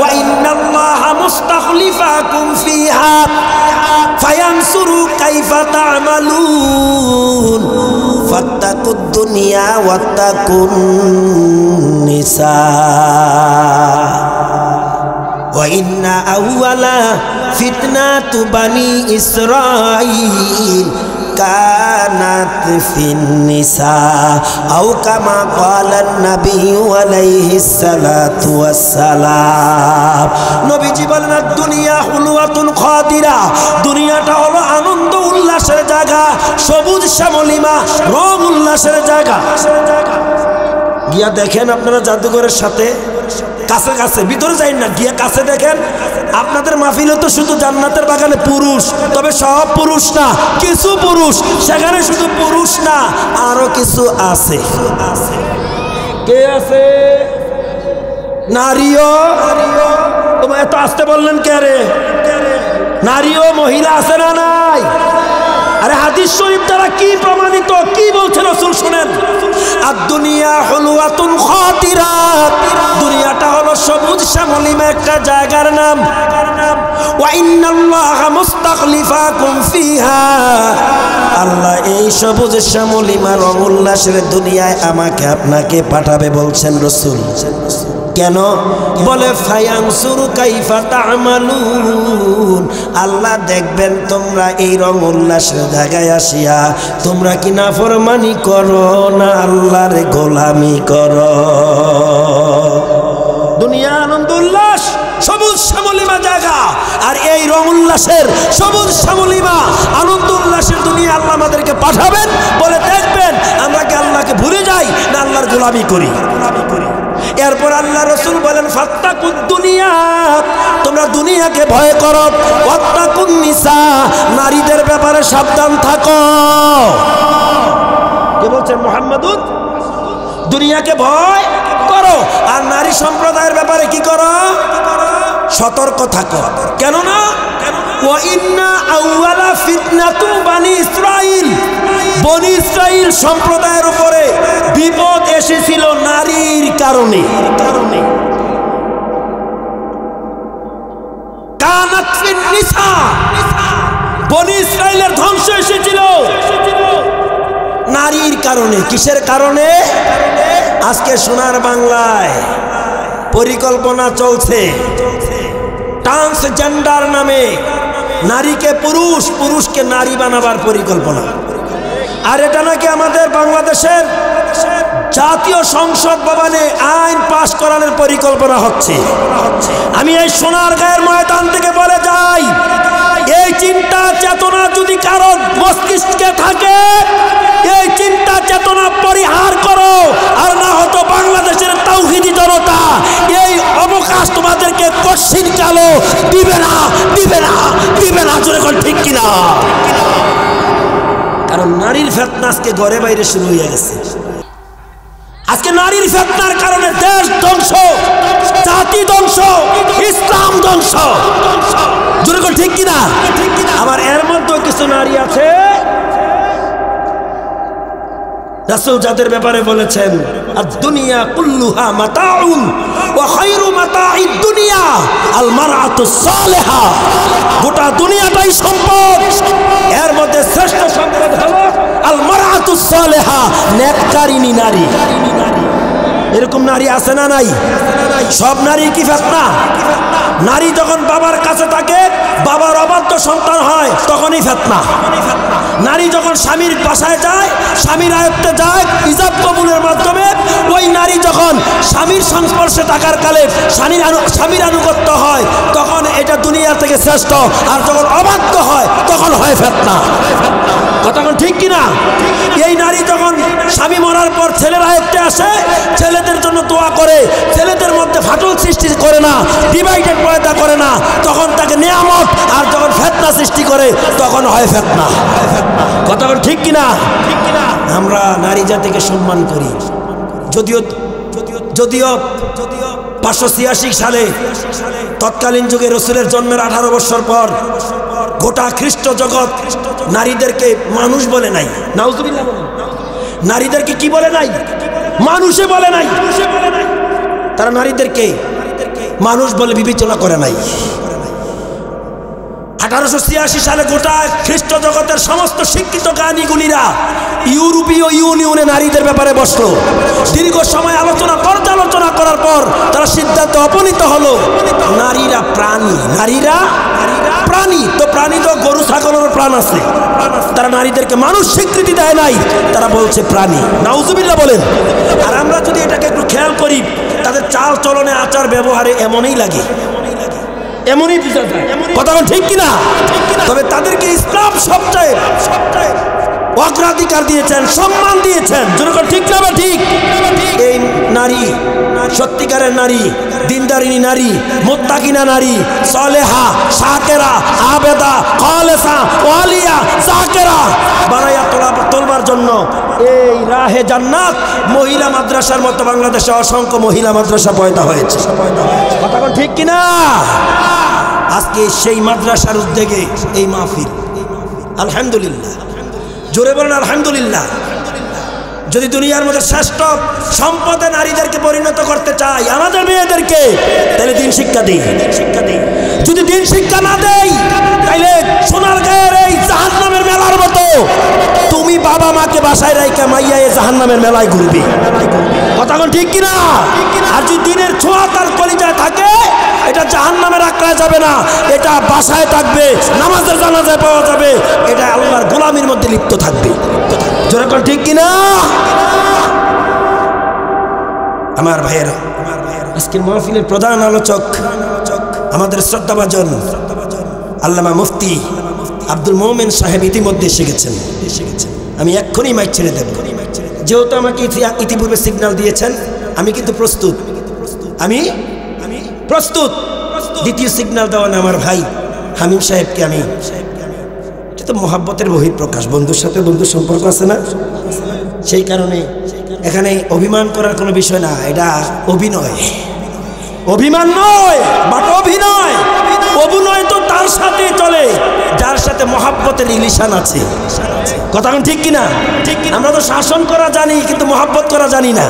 وإن الله مستخلفكم فيها فينظر كيف تعملون فاتقوا الدنيا واتقوا النساء وإن أول فتنة بني إسرائيل كانت في النساء أو كما قال النبي عليه الصلاة والسلام। নবীজি বলেন দুনিয়া হুলওয়াতুন খাদিরা, দুনিয়াটা হলো আনন্দ উল্লাসের জায়গা, সবুজ শ্যামলিমা রং উল্লাসের জায়গা। গিয়া দেখেন আপনারা জাদুঘরের সাথে কাছে কাছে, ভিতরে যাই না, গিয়া কাছে দেখেন। আপনাদের মাহফিলে তো শুধু জান্নাতের বাগানে পুরুষ, তবে সব পুরুষ না, কিছু পুরুষ। সেখানে শুধু পুরুষ না, আরো কিছু আছে। কে আছে? নারীও, তোমার এত আসতে বললেন কে রে? নারীও মহিলা আছে না নাই? আরে হাদিস শরীফ দ্বারা কি প্রমাণিত, কি বলছে রাসূল শুনেন। আর দুনিয়া হুলওয়াতুন খাতিরাত, দুনিয়াটা হলো সবুজ শ্যামলিমা একটা জায়গার নাম। ওয়া ইন্নাল্লাহা মুস্তাখলিফাকুম ফিহা, আল্লাহ এই সবুজ শ্যামলিমা রং উল্লাসের দুনিয়ায় আমাকে আপনাকে পাঠাবে বলছেন রাসূল। কেন? বলে ফায়ানসুরু কাইফা তা'মালুন, আল্লাহ দেখবেন তোমরা এই রং উল্লাসের জায়গায় আসিয়া তোমরা কি নাফরমানি করো না আল্লাহর গোলামি করো। দুনিয়া আনন্দ উল্লাস সবুজ শ্যামলিমা জায়গা, আর এই রং উল্লাসের সবুজ শ্যামলিমা আনন্দ উল্লাসের দুনিয়া আল্লাহ আমাদেরকে পাঠাবেন। বলে দেখবেন আমরা কি আল্লাহকে ভুলে যাই না আল্লাহর গোলামি করি। এরপর আল্লাহ রাসূল বলেন ফাত্তাকুদ দুনিয়া, তোমরা দুনিয়াকে ভয় করো। ওয়াত্তাকুন নিসা, নারীদের ব্যাপারে সাবধান থাকো। কে বলছেন? মুহাম্মাদুর। দুনিয়াকে ভয় করো আর নারী সম্প্রদায়ের ব্যাপারে কি করো? সতর্ক থাকো। কেননা ওয়া ইন্না আউওয়ালা ফিতনাতু বানি ইসরাইল, বনি ইসরাইল সম্প্রদায়ের উপরে বিপদ এসেছিল নারীর কারণে। কানাত ফিন নিসা, বনি ইসরাইলের ধ্বংস এসেছিল নারীর কারণে। কিসের কারণে? আজকে সোনার বাংলায় পরিকল্পনা চলছে ট্রান্সজেন্ডার নামে, নারীকে পুরুষ, পুরুষকে নারী বানাবার পরিকল্পনা। আর এটা নাকি আমাদের বাংলাদেশের জাতীয় সংসদ ভবনে আইন পাশ করানোর পরিকল্পনা হচ্ছে। আমি এই সোনার গায়ের ময়দান থেকে বলে যাই, এই চিন্তা চেতনা যদি কারো মস্তিষ্কে থাকে, এই চিন্তা চেতনা পরিহার করো। আর না হতো বাংলাদেশের তাওহীদি জনতা এই অবকাশ তোমাদেরকে কঠিন কালো দিবে না, দিবে না, দিবে না। জোরে কোন ঠিক কিনা? কারণ নারীর ফিতনা আজকে ঘরে বাইরে শুরু হয়ে গেছে। আজকে নারীর ফিতনার কারণে দেশ ধ্বংস, জাতি ধ্বংস, ইসলাম ধ্বংস। জোরে কোন ঠিক কিনা? আবার এর মধ্যে কিছু নারী আছে রাসূল যাদের ব্যাপারে বলেছেন আদ-দুনিয়া কুল্লুহা মাতাউন ওয়া খায়রু মাতাঈদ দুনিয়া আল মারআতুস সালিহা, গোটা দুনিয়াটাই সম্পদ, এর মধ্যে শ্রেষ্ঠ সম্পদ হলো আল মারআতুস সালিহা, নেককারিনী নারী। এরকম নারী আছে না নাই? সব নারী কি ফিতনা? নারী যখন বাবার কাছে থাকে, বাবার অবাধ্য সন্তান হয়, তখনই ফিতনা। নারী যখন স্বামীর বাসায় যায়, স্বামীর আয়ত্তে যায় ইজাব কবুলের মাধ্যমে, ওই নারী যখন স্বামীর সংস্পর্শে থাকার কালে স্বামীর আনুগত্য হয়, তখন এটা দুনিয়া থেকে শ্রেষ্ঠ। আর যখন অবাধ্য হয় তখন হয় ফিতনা। কথা ঠিক কিনা? এই নারী যখন স্বামী মরার পর ছেলের আয়ত্তে আসে, ছেলেদের জন্য দোয়া করে, ছেলেদের মধ্যে ফাটল সৃষ্টি করে না, ডিভাইডেড পয়দা করে না, তখন তাকে নিয়ামত। আর যখন ফিতনা সৃষ্টি করে তখন হয় ফিতনা। কথা ঠিক কিনা? আমরা নারী জাতিকে সম্মান করি। যদিও 586 সালে তৎকালীন যুগে রাসূলের জন্মের 18 বছর পর গোটা খ্রিস্ট জগৎ নারীদেরকে মানুষ বলে নাই। নাউজুবিল্লাহ। নারীদেরকে কি বলে নাই? মানুষে বলে নাই। তারা নারীদেরকে মানুষ বলে বিবেচনা করে নাই। 1886 সালে গোটা খ্রিস্ট জগতের সমস্ত শিক্ষিত জ্ঞানীগুণীরা ইউরোপীয় ইউনিয়নে নারীদের ব্যাপারে বসলো। দীর্ঘ সময় পর্যালোচনা করার পর তারা সিদ্ধান্তে উপনীত হলো নারীরা প্রাণী। নারীরা প্রাণী। তো প্রাণী তো গরু ছাগলের প্রাণ আছে, তারা নারীদেরকে মানুষ স্বীকৃতি দেয় নাই, তারা বলছে প্রাণী। নাউজুবিল্লাহ বলেন। আর আমরা যদি এটাকে একটু খেয়াল করি, তাদের চাল চলনে আচার ব্যবহারে এমনই লাগে, এমনই বোঝা যায়। কথা ঠিক কিনা? তবে তাদেরকে ইসলাম সবচেয়ে অগ্রাধিকার দিয়েছেন, সম্মান দিয়েছেন। যেরকম ঠিক না? ঠিক। এই নারী সত্যিকারের নারী, দিনদারিনী নারী, মুত্তাকিনা নারী, সালেহা, শাকেরা, আবেদা, খালেসা, ওয়ালিয়া, জাকেরা বানাইয়া তোলবার জন্য এই রাহে জান্নাত মহিলা মাদ্রাসার মতো বাংলাদেশে অসংখ্য মহিলা মাদ্রাসা পয়দা হয়েছে। কথা কোন ঠিক কিনা? আজকে সেই মাদ্রাসার উদ্যোগে এই মাহফিল। আলহামদুলিল্লাহ, জোরে বলেন আলহামদুলিল্লাহ। যদি দুনিয়ার মধ্যে শ্রেষ্ঠ সম্পদে নারীদেরকে পরিণত করতে চাই, আমাদের মেয়েদেরকে, তাহলে দিন শিক্ষা দিই। যদি দিন শিক্ষা না দেই, তাহলে সোনার গায়ের এই জাহান্নামের মেলার মতো তুমি বাবা মাকে বাসায় রাইকা মাইয়া এই জাহান্নামের মেলায় ঘুরবি। কথা কোন ঠিক কিনা? আর যদি দিনের ছোঁয়া তার কলিজায় থাকে, এটা জাহান্নামের আঁকড়ায় যাবে না, এটা বাসায় থাকবে, নামাজের জানাজায় পাওয়া যাবে, এটা আল্লাহর গোলামির মধ্যে লিপ্ত থাকবে। জোরে কোন ঠিক কিনা? আমার ভাইয়েরা, আজকের মাহফিলের প্রধান আলোচক আমাদের শ্রদ্ধাভাজন আল্লামা মুফতি আব্দুল মোমেন সাহেব ইতিমধ্যে এসে গেছেন। আমি এক্ষুনি মাইক ছেড়ে দেব। যেহেতু আমাকে ইতিপূর্বে সিগন্যাল দিয়েছেন, আমি কিন্তু প্রস্তুত। আমি প্রস্তুত। দ্বিতীয় সিগন্যাল দেওয়া না আমার ভাই হামিম সাহেবকে। আমি এটা তো মোহাব্বতের বহিঃপ্রকাশ, বন্ধুর সাথে বন্ধুর সম্পর্ক আছে না, সেই কারণে এখানে অভিমান করার কোনো বিষয় না, এটা অভিনয়। অভিমান নয়, বাট অভিনয়। অভিনয় তো তার সাথে চলে যার সাথে মহাব্বতের রিলেশন আছে। কথা ঠিক কিনা? আমরা তো শাসন করা জানি, কিন্তু মহাব্বত করা জানি না।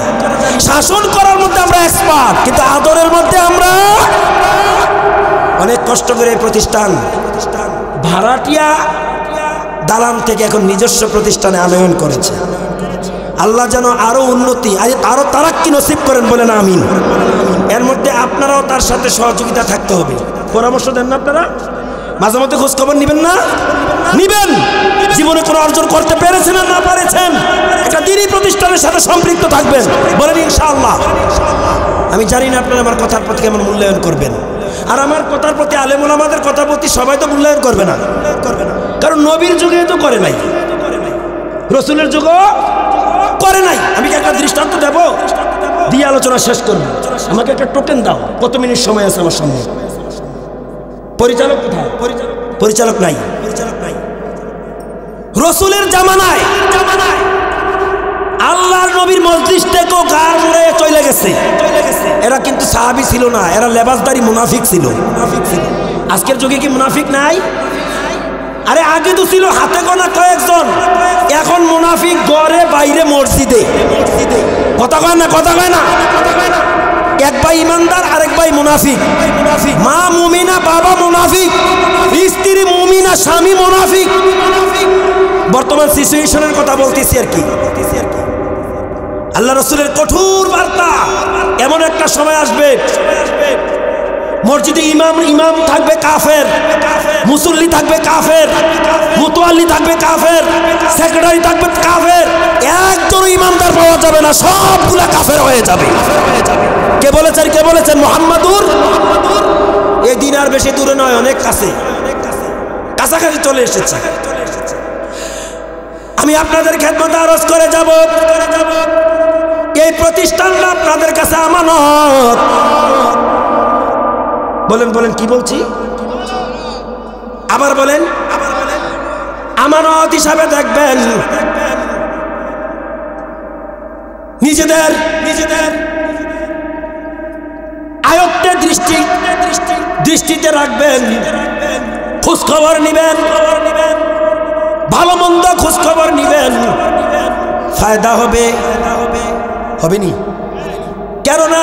শাসন করার মধ্যে আমরা এক্সপার্ট, কিন্তু আদরের মধ্যে আমরা অনেক কষ্ট করে প্রতিষ্ঠান ভাড়াটিয়া দালান থেকে এখন নিজস্ব প্রতিষ্ঠানে আনয়ন করেছে। আল্লাহ যেন আরো উন্নতি, আরো তারাক্কি নসিব করেন, বলেন আমিন। এর মধ্যে আপনারাও তার সাথে সহযোগিতা থাকতে হবে। পরামর্শ দেন না আপনারা? মাঝে মধ্যে খোঁজ খবর নিবেন না? নিবেন। জীবনে কোনো অর্জন করতে পেরেছেন না পেরেছেন, একটা দিনই প্রতিষ্ঠানের সাথে সম্পৃক্ত থাকবেন, বলেন ইনশাআল্লাহ। আমি জানি না আপনারা আমার কথার প্রতি কেমন মূল্যায়ন করবেন, আর আমার কথার প্রতি আলেম ওলামাদের কথার প্রতি সবাই তো মূল্যায়ন করবে না, কারণ নবীর যুগে তো করে নাই, রসুলের যুগও করে নাই। আমি কি একটা দৃষ্টান্ত দেব দিয়ে আলোচনা শেষ করবো? আমাকে একটা টোকেন দাও। কত মিনিট সময় আছে আমার সামনে? পরিচালক কোথায়? পরিচালক নাই। রসুলের জামানায় আল্লাহর নবীর মসজিদ থেকেও গার মুড়ে চলে গেছে। এরা কিন্তু সাহাবী ছিল না, এরা লেবাসদারি মুনাফিক ছিল। আজকের যুগে কি মুনাফিক নাই? আরে আগে তো ছিল হাতে গোনা কয়েকজন, এখন মুনাফিক ঘরে বাইরে মসজিদে। কথা কয় না? কথা কয় না? এক ভাই ইমানদার, আরেক ভাই মুনাফিক। মা মুমিনা, বাবা মুনাফিক, স্ত্রী মুমিনা, স্বামী মুনাফিক। বর্তমান সিচুয়েশনের কথা বলতেছি আর কি। আল্লাহ রসুলের কঠোর বার্তা, এমন একটা সময় আসবে মসজিদে ইমাম থাকবে কাফের, মুসল্লি থাকবে কাফের, মুতোয়াল্লি থাকবে কাফের, সেক্রেটারি থাকবে কাফের, একজন ইমামদার পাওয়া যাবে না, সবগুলা কাফের হয়ে যাবে। কে বলেছেন? কে বলেছেন? মুহাম্মাদুর। এই দিন আর বেশি দূরে নয়, অনেক কাছে, কাছাকাছি চলে এসেছে। আমি আপনাদের খেদমতে আরজ করে যাব, এই প্রতিষ্ঠানটা আপনাদের কাছে আমানত। বলেন বলেন, কি বলছি? আবার বলেন। আমানত হিসাবে দেখবেন, নিজেদের আয়ত্তের দৃষ্টিতে রাখবেন, খোঁজখবর নিবেন, ভালো মন্দ খোঁজখবর নিবেন, ফায়দা হবে, হবে নি? কেননা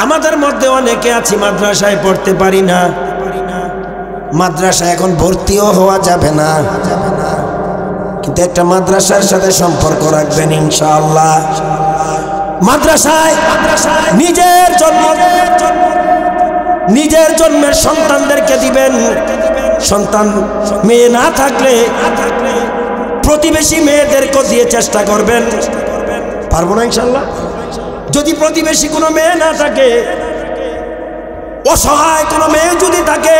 আমাদের মধ্যে অনেকে আছি মাদ্রাসায় পড়তে পারি না, মাদ্রাসায় এখন ভর্তিও হওয়া যাবে না, কিন্তু একটা মাদ্রাসার সাথে সম্পর্ক রাখবেন ইনশাআল্লাহ। মাদ্রাসায় নিজের জন্মের সন্তানদেরকে দিবেন। সন্তান মেয়ে না থাকলে প্রতিবেশী মেয়েদেরকে দিয়ে চেষ্টা করবেন। পারবো না ইনশাআল্লাহ? যদি প্রতিবেশী কোনো মেয়ে না থাকে, অসহায় কোনো মেয়ে যদি থাকে,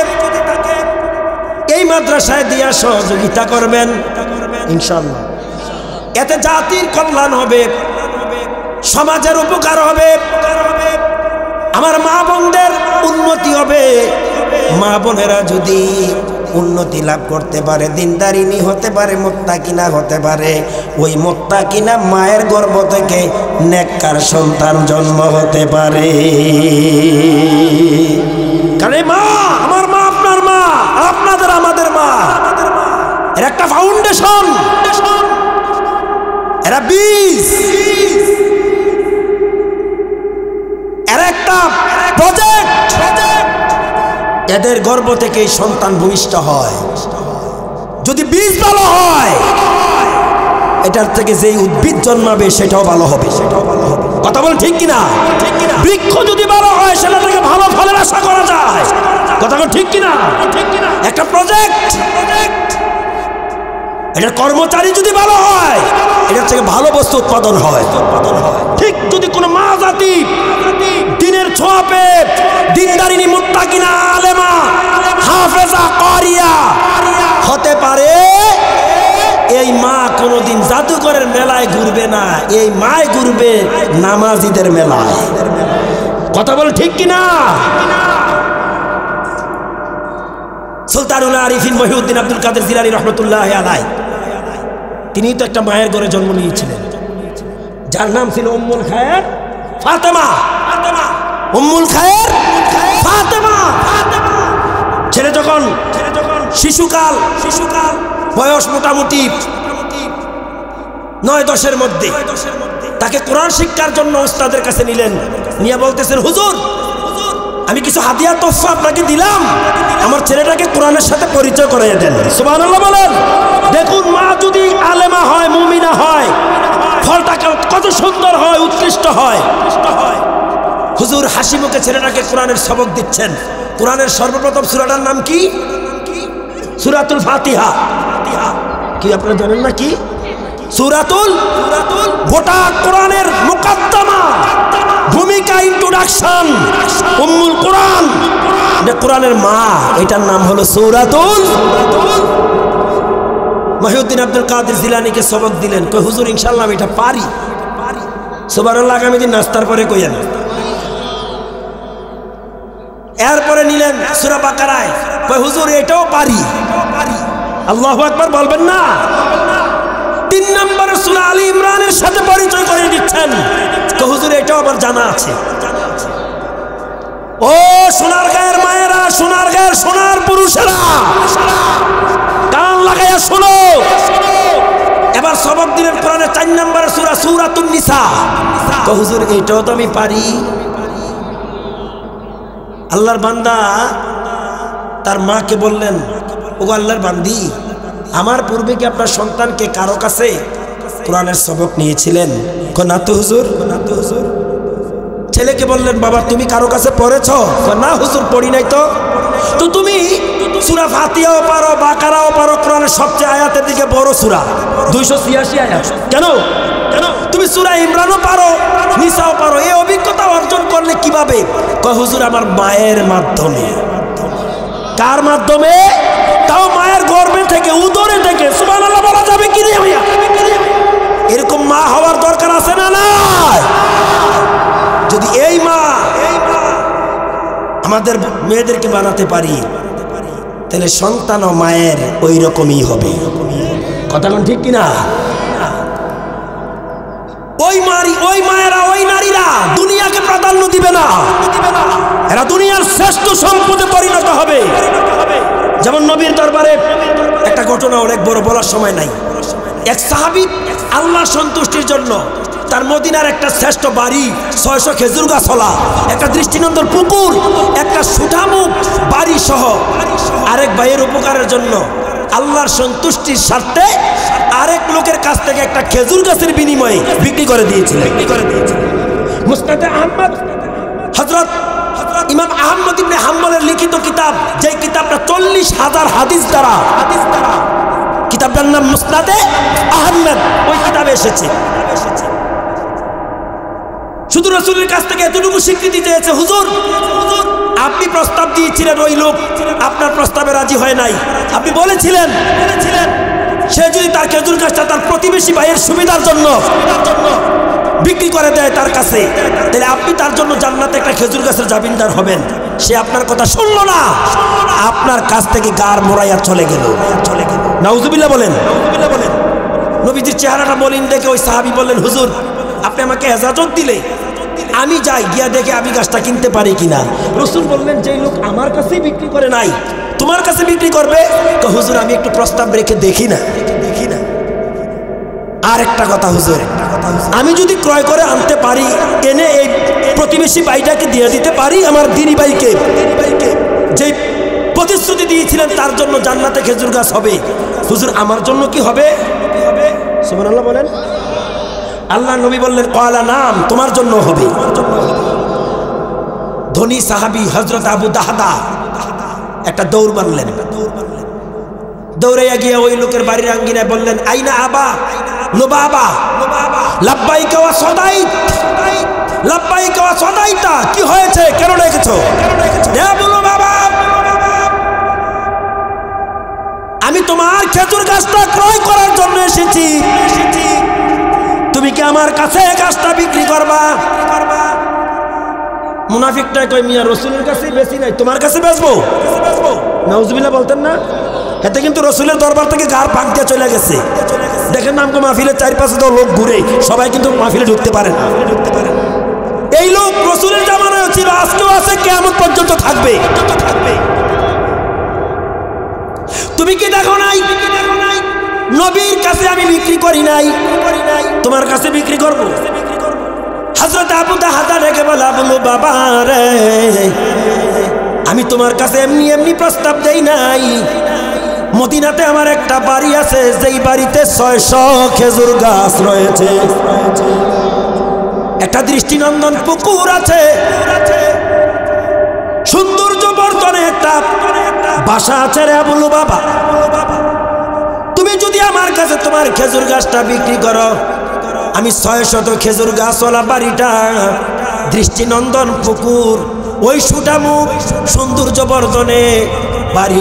এই মাদ্রাসায় দিয়া সহযোগিতা করবেন ইনশাআল্লাহ। এতে জাতির কল্যাণ হবে, সমাজের উপকার হবে, আমার মা বোনদের উন্নতি হবে মা বোনেরা যদি উন্নতি লাভ করতে পারে, দিনদারিনী হতে পারে, মুত্তাকিনা হতে পারে, ওই মুত্তাকিনা মায়ের গর্ভ থেকে নেককার সন্তান জন্ম হতে পারে। কারণ মা, আমার মা, আপনার মা, আপনাদের আমাদের মা, এর একটা ফাউন্ডেশন, এরা বীজ, এর একটা প্রজেক্ট। এদের গর্ভ থেকে সন্তান ভূমিষ্ঠ হয়। যদি বীজ ভালো হয়, এটার থেকে যেই উদ্ভিদ জন্মাবে সেটাও ভালো হবে। কথা বলেন ঠিক কিনা? বৃক্ষ যদি ভালো হয়, সেটা থেকে ভালো ফলের আশা করা যায়। কথা বলেন ঠিক কিনা? একটা প্রজেক্ট, এটার কর্মচারী যদি ভালো হয়, এটার থেকে ভালো বস্তু উৎপাদন হয়। ঠিক যদি কোনো মা জাতি দিনের ছোঁয়া পেয়ে দিনদারিনী, মুত্তাকিনা, আলেমা, হাফেজা, কারিয়া হতে পারে, এই মা কোনোদিন জাদুঘরের মেলায় ঘুরবে না, এই মায় ঘুরবে নামাজিদের মেলায়। কথা বল ঠিক কিনা? সুলতানুল আরিফিন মহিউদ্দিন আব্দুল কাদের জিলানী রহমতুল্লাহ আলাইহি, তিনি তো একটা মায়ের ঘরে জন্ম নিয়েছিলেন, যার নাম ছিল উম্মুল খায়ের ফাতেমা। উম্মুল খায়ের ফাতেমা। ছেলে যখন শিশুকাল বয়স মোটামুটি 9-10-এর মধ্যে, তাকে কোরআন শিক্ষার জন্য উস্তাদের কাছে নিলেন। নিয়ে বলতেছেন, হুজুর, আমি কিছু হাদিয়া তোহফা আপনাকে দিলাম, আমার ছেলেটাকে কোরআনের সাথে পরিচয় করাইয়া দেন। সুবহানাল্লাহ বলেন। দেখুন, মা যদি আলেমা হয়, মুমিনা হয়, ফলটা কত সুন্দর হয়, উৎকৃষ্ট হয়। হুজুর হাসি মুখে ছেলেটাকে কোরআনের সবক দিচ্ছেন। কোরআনের সর্বপ্রথম সূরাটার নাম কি? সূরাতুল ফাতিহা। কি আপনারা জানেন না কি? সূরাতুল, গোটা কোরআনের মুকাদ্দমা, ভূমিকা, ইন্ট্রোডাকশন, উম্মুল কোরআন, কোরআনের মা, এটার নাম হলো সূরাতুল। মহিউদ্দিন আব্দুল কাদের জিলানীকে সবক দিলেন। কই হুজুর, ইনশাআল্লাহ আমি এটা পারি। সুবহানাল্লাহ, আগামী দিন নাস্তার পরে কইয়েন। এরপরে নিলেন সূরা বাকারায়। কই হুজুর, এটাও পারি। আল্লাহু আকবার বলবেন না? 3 নম্বরে সূরা আলী ইমরানের সাথে পরিচয় করে দিচ্ছেন। কই হুজুর, এটাও আবার জানা আছে। ও সোনার গায়ের মায়েরা, সোনার গায়ের সোনার পুরুষেরা, কান লাগাইয়া শোনো। এবার সবক দিলেন কোরআনের 4 নম্বরের সূরা, সূরাতুন নিসা। কই হুজুর, এটাও তো আমি পারি। আল্লাহর বান্দা তার মাকে বললেন, ওগো আল্লাহর বান্দি, আমার পূর্বে কি আপনার সন্তানকে কারো কাছে কোরআনের সবক নিয়েছিলেন? না তো হুজুর। ছেলেকে বললেন, বাবা তুমি কারো কাছে পড়েছো? না হুজুর, পড়ি নাই। তো তুমি সূরা ফাতিহাও পারো, বাকারাও পারো, কোরআনের সবচেয়ে আয়াতের দিকে বড় সূরা 286 আয়াত। কেন তুমি সূরা ইমরানও পারো, নিসাও পারো, এই অভিজ্ঞতা অর্জন করলে কিভাবে? কয় হুজুর, আমার মায়ের মাধ্যমে। কার মাধ্যমে? তাও মায়ের গর্ভে থেকে, উদরে থেকে। সুবহানাল্লাহ বলা যাবে কি রে ভাইয়া? এরকম মা হওয়ার দরকার আছে না নাই? যদি এই মা আমাদের মেয়েদেরকে বানাতে পারি, তাহলে সন্তানও মায়ের ওই রকমই হবে। কথা কোন ঠিক কিনা? ওই মায়েরা, ওই নারীরা দুনিয়াকে প্রাধান্য দিবে না, এরা দুনিয়ার শ্রেষ্ঠ সম্পদে পরিণত হবে। যেমন নবীর দরবারে একটা ঘটনা, অনেক বড়, বলার সময় নাই। এক সাহাবী আল্লাহর সন্তুষ্টির জন্য তার মদিনার একটা শ্রেষ্ঠ বাড়ি, 600 খেজুর গাছওয়ালা, একটা দৃষ্টিনন্দন পুকুর, একটা সুঠামুখ বাড়ি সহ আরেক ভাইয়ের উপকারের জন্য আল্লাহর সন্তুষ্টির স্বার্থে আরেক লোকের কাছ থেকে একটা খেজুর গাছের বিনিময়ে বিক্রি করে দিয়েছিলেন। মুসনাদে আহমদ, হযরত ইমাম আহমদ ইবনে হাম্বলের লিখিত কিতাব, যে কিতাবটা 40,000 হাদিস দ্বারা, কিতাবটার নাম মুসনাদে আহমদ, ওই কিতাবে এসেছে। শুধু রাসূলের কাছ থেকে এতটুকু স্বীকৃতি চেয়েছে, হুজুর আপনি প্রস্তাব দিয়েছিলেন, ওই লোক আপনার প্রস্তাবে রাজি হয় নাই। আপনি বলেছিলেন সে যদি তার খেজুর গাছটা তার প্রতিবেশী ভাইয়ের সুবিধার জন্য বিক্রি করে দেয় তার কাছে, তাহলে আপনি তার জন্য জান্নাতে একটা খেজুর গাছের জামিনদার হবেন। সে আপনার কথা শুনলো না, আপনার কাছ থেকে গার মোড়াইয়া চলে গেল। নাউজুবিল্লাহ বলেন। নবীজির চেহারাটা মলিন দেখে ওই সাহাবী বললেন, হুজুর আপনি আমাকে এজাজত দিলে আমি যাই, গিয়া দেখে আমি গাছটা কিনতে পারি কিনা। রাসূল বললেন, যেই লোক আমার কাছেই বিক্রি করে নাই তোমার কাছে বিক্রি করবে? তো হুজুর আমি একটু প্রস্তাব রেখে দেখি না। আর একটা কথা হুজুর, আমি যদি ক্রয় করে আনতে পারি, এনে এই প্রতিবেশী ভাইটাকে দিয়ে দিতে পারি, আমার দিনী ভাইকে, যে প্রতিশ্রুতি দিয়েছিলেন তার জন্য জান্নাতে খেজুর গাছ হবে, হুজুর আমার জন্য কি হবে? সুবহানাল্লাহ বলেন। আল্লাহ নবী বললেন, ক্বালা নাম, তোমার জন্য হবে। ধনী সাহাবী হযরত আবু দাহদা একটা দৌড় মারলেন, দৌড়াইয়া গিয়ে ওই লোকের বাড়ির আঙ্গিনায় বললেন, আইনা আবা লুবাবা লাব্বাইকা ওয়া সাদাইত, লাব্বাইকা ওয়া সাদাইতা, কি হয়েছে, কেন রেখেছো? হে লুবাবা, আমি তোমার খেজুর গাছটা ক্রয় করার জন্য এসেছি, তুমি কি আমার কাছে গাছটা বিক্রি করবা? মুনাফিকটা কই, মিয়া রাসূলের কাছে বেশি নাই, তোমার কাছে বেচবো? নাউজুবিল্লাহ বলতেন না? এতে কিন্তু রাসূলের দরবার থেকে গার ফাঁক দিয়ে চলে গেছে। দেখেন নামকো মাহফিলের চারপাশে তো লোক ঘুরে, সবাই কিন্তু মাহফিলে ঢুকতে পারেন। এই লোক রাসূলের জামানায় ছিল, আজকেও আছে, কিয়ামত পর্যন্ত থাকবে। তুমি কি দেখো নাই নবীর কাছে আমি বিক্রি করি নাই, তোমার কাছে বিক্রি করব? হযরত আবু দাহদা রেখে বলে, আবু বাবা রে, আমি তোমার কাছে এমনি এমনি প্রস্তাব দেই নাই। মদিনাতে আমার একটা বাড়ি আছে, যেই বাড়িতে 600 খেজুর গাছ রয়েছে, একটা দৃষ্টিনন্দন পুকুর আছে, সৌন্দর্য বর্ধনে একটা বাসা আছে রে আবু বাবা। তুমি যদি আমার কাছে তোমার খেজুর গাছটা বিক্রি করো, আমি 600 খেজুর গাছওয়ালা বাড়িটা, দৃষ্টিনন্দন পুকুর, ওই সুটামুখ সৌন্দর্য বর্ধনে বাড়ি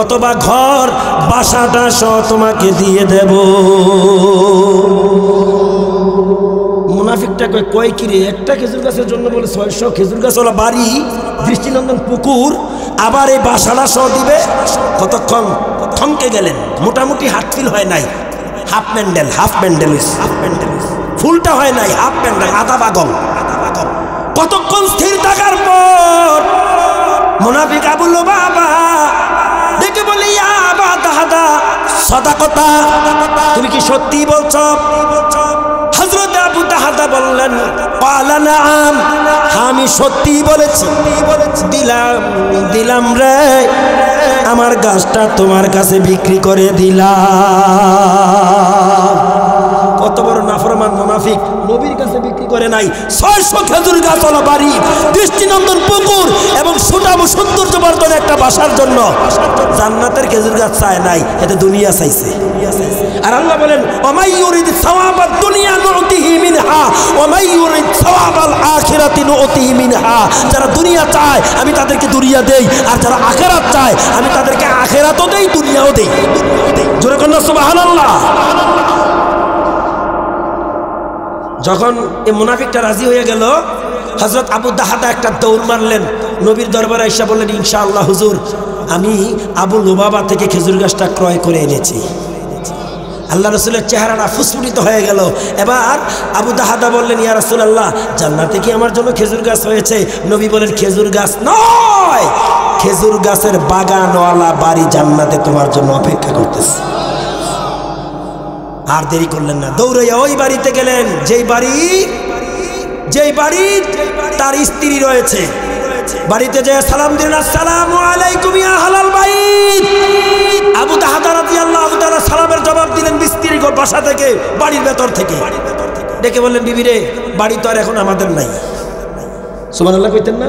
অথবা ঘর, বাসাটা সহ তোমাকে দিয়ে দেব। মুনাফিকটা কয় কি রে, একটা খেজুর গাছের জন্য বলে 600 খেজুর গাছওয়ালা বাড়ি, দৃষ্টিনন্দন পুকুর, আবার এই বাসাটা সহ দিবে? কতক্ষণ থমকে গেলেন, মোটামুটি হাত ফিল হয় নাই, হাফ ম্যান্ডেল, ফুলটা হয় নাই, হাফ ম্যান্ডেল, আধা বাগল। কতক্ষণ স্থির থাকার পর মুনাফিক আবু লুবাবা দেখে বলে, ইয়া আবা দাহদা সাদাকাতা, তুমি কি সত্যি বলছো? হযরত আবু দাহদা বললেন, ক্বালা নাআম, আমি সত্যি বলেছি। দিলাম রে, আমার গাছটা তোমার কাছে বিক্রি করে দিলাম। কত বড় নাফরমান মুনাফিক, নবীর কাছে বিক্রি করে নাই, 600 খেজুর গাছওয়ালা বাড়ি, দৃষ্টিনন্দন পুকুর এবং সুটামু সৌন্দর্য বর্ধন একটা বাসার জন্য জান্নাতের খেজুর গাছ চায় নাই, এতে দুনিয়া চাইছে। আর আল্লাহ বলেন, ওমাই ইউরিদ সাওয়াবাদ দুনিয়া নুতিহি মিনহা ওমাই ইউরিদ সাওয়াবাল আখিরাতি নুতিহি মিনহা, যারা দুনিয়া চায় আমি তাদেরকে দুনিয়া দেই, আর যারা আখিরাত চায় আমি তাদেরকে আখিরাতও দেই, দুনিয়াও দেই। জোরে বলুন সুবহানাল্লাহ। যখন এই মুনাফিকটা রাজি হয়ে গেল, হযরত আবু দাহদা একটা দৌড় মারলেন, নবীর দরবারে এসে বললেন, ইনশাআল্লাহ হুজুর, আমি আবু লুবাবা থেকে খেজুর গাছটা ক্রয় করে এনেছি। আল্লাহ রাসূলের চেহারাটা ফুসফুটিত হয়ে গেল। এবার আবু দাহদা বললেন, ইয়া রাসূলুল্লাহ, জান্নাতে কি আমার জন্য খেজুর গাছ হয়েছে? নবী বলেন, খেজুর গাছ নয়, খেজুর গাছের বাগানওয়ালা বাড়ি জান্নাতে তোমার জন্য অপেক্ষা করতেছে। আর দেরি করলেন না, দৌড়াইয়া ওই বাড়িতে গেলেন, যেই বাড়ি তার স্ত্রী রয়েছে। বাড়িতে যেয়ে সালাম দিলেন, আসসালামু আলাইকুম ইয়া আহলাল বাইত। আবু দাহদা রাদিয়াল্লাহু তাআলা সালামের জবাব দিলেন স্ত্রীর বাসা থেকে, বাড়ির ভেতর থেকে ডেকে বললেন, বিবি রে, বাড়ি তো আর এখন আমাদের নাই। সুবহানাল্লাহ কইতেন না?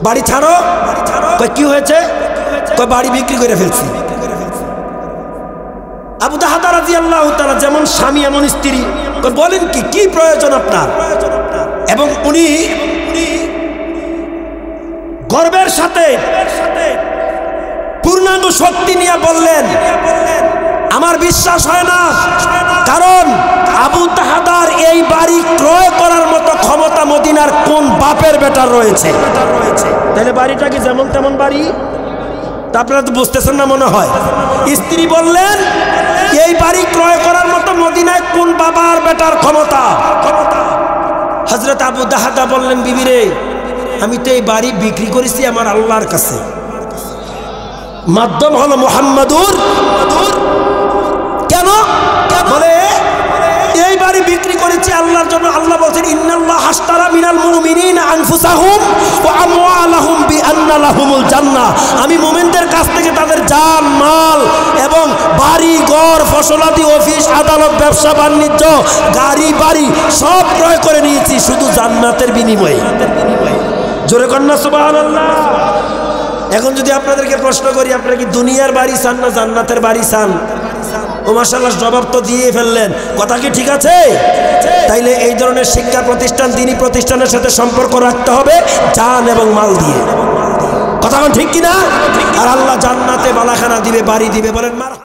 বাড়ি ছাড়ো। কয় কি হয়েছে? কয় বাড়ি বিক্রি করে ফেলছি। আবু দাহদা রাদিয়াল্লাহু তাআলা যেমন স্বামী এমন স্ত্রী। বলেন কি প্রয়োজন আপনার? এবং উনি গর্বের সাথে পূর্ণাঙ্গ শক্তি নিয়ে বললেন, আমার বিশ্বাস হয় না, কারণ আবু দাহদার এই বাড়ি ক্রয় করার মতো ক্ষমতা মদিনার কোন বাপের বেটার রয়েছে? তাহলে বাড়িটা কি যেমন তেমন বাড়ি? তা আপনারা তো বুঝতেছেন না মনে হয়। স্ত্রী বললেন এই বাড়ি ক্রয় করার মতো মদিনায় কোন বাবার বেটার ক্ষমতা? হযরত আবু দাহাদা বললেন, বিবি রে, আমি তো এই বাড়ি বিক্রি করেছি আমার আল্লাহর কাছে, মাধ্যম হলো মুহাম্মাদুর। কেন? বলে এই বাড়ি বিক্রি করেছি আল্লাহর জন্য। আল্লাহ বলছেন ইন্নাল্লাহ আশতারা মিনাল মুমিনিনা আনফুসাহুম ওয়া আমওয়ালাহুম বিআন্না লাহুমুল জান্নাহ। আমি মুমিনদের কাছ থেকে তাদের জান মাল এবং বাড়ি ঘর ফসলাদি অফিস আদালত ব্যবসা বাণিজ্য গাড়ি বাড়ি সব ক্রয় করে নিয়েছি শুধু জান্নাতের বিনিময়ে। জোরে কন্যা সুবহানাল্লাহ। এখন যদি আপনাদেরকে প্রশ্ন করি, আপনারা কি দুনিয়ার বাড়ি চান না জান্নাতের বাড়ি চান? ও মাশাআল্লাহ, জবাব তো দিয়ে ফেললেন। কথা কি ঠিক আছে? তাইলে এই ধরনের শিক্ষা প্রতিষ্ঠান দ্বীনি প্রতিষ্ঠানের সাথে সম্পর্ক রাখতে হবে জান এবং মাল দিয়ে। কথা ঠিক কিনা? আর আল্লাহ জান্নাতে বালাখানা দিবে, বাড়ি দিবে। বলেন মার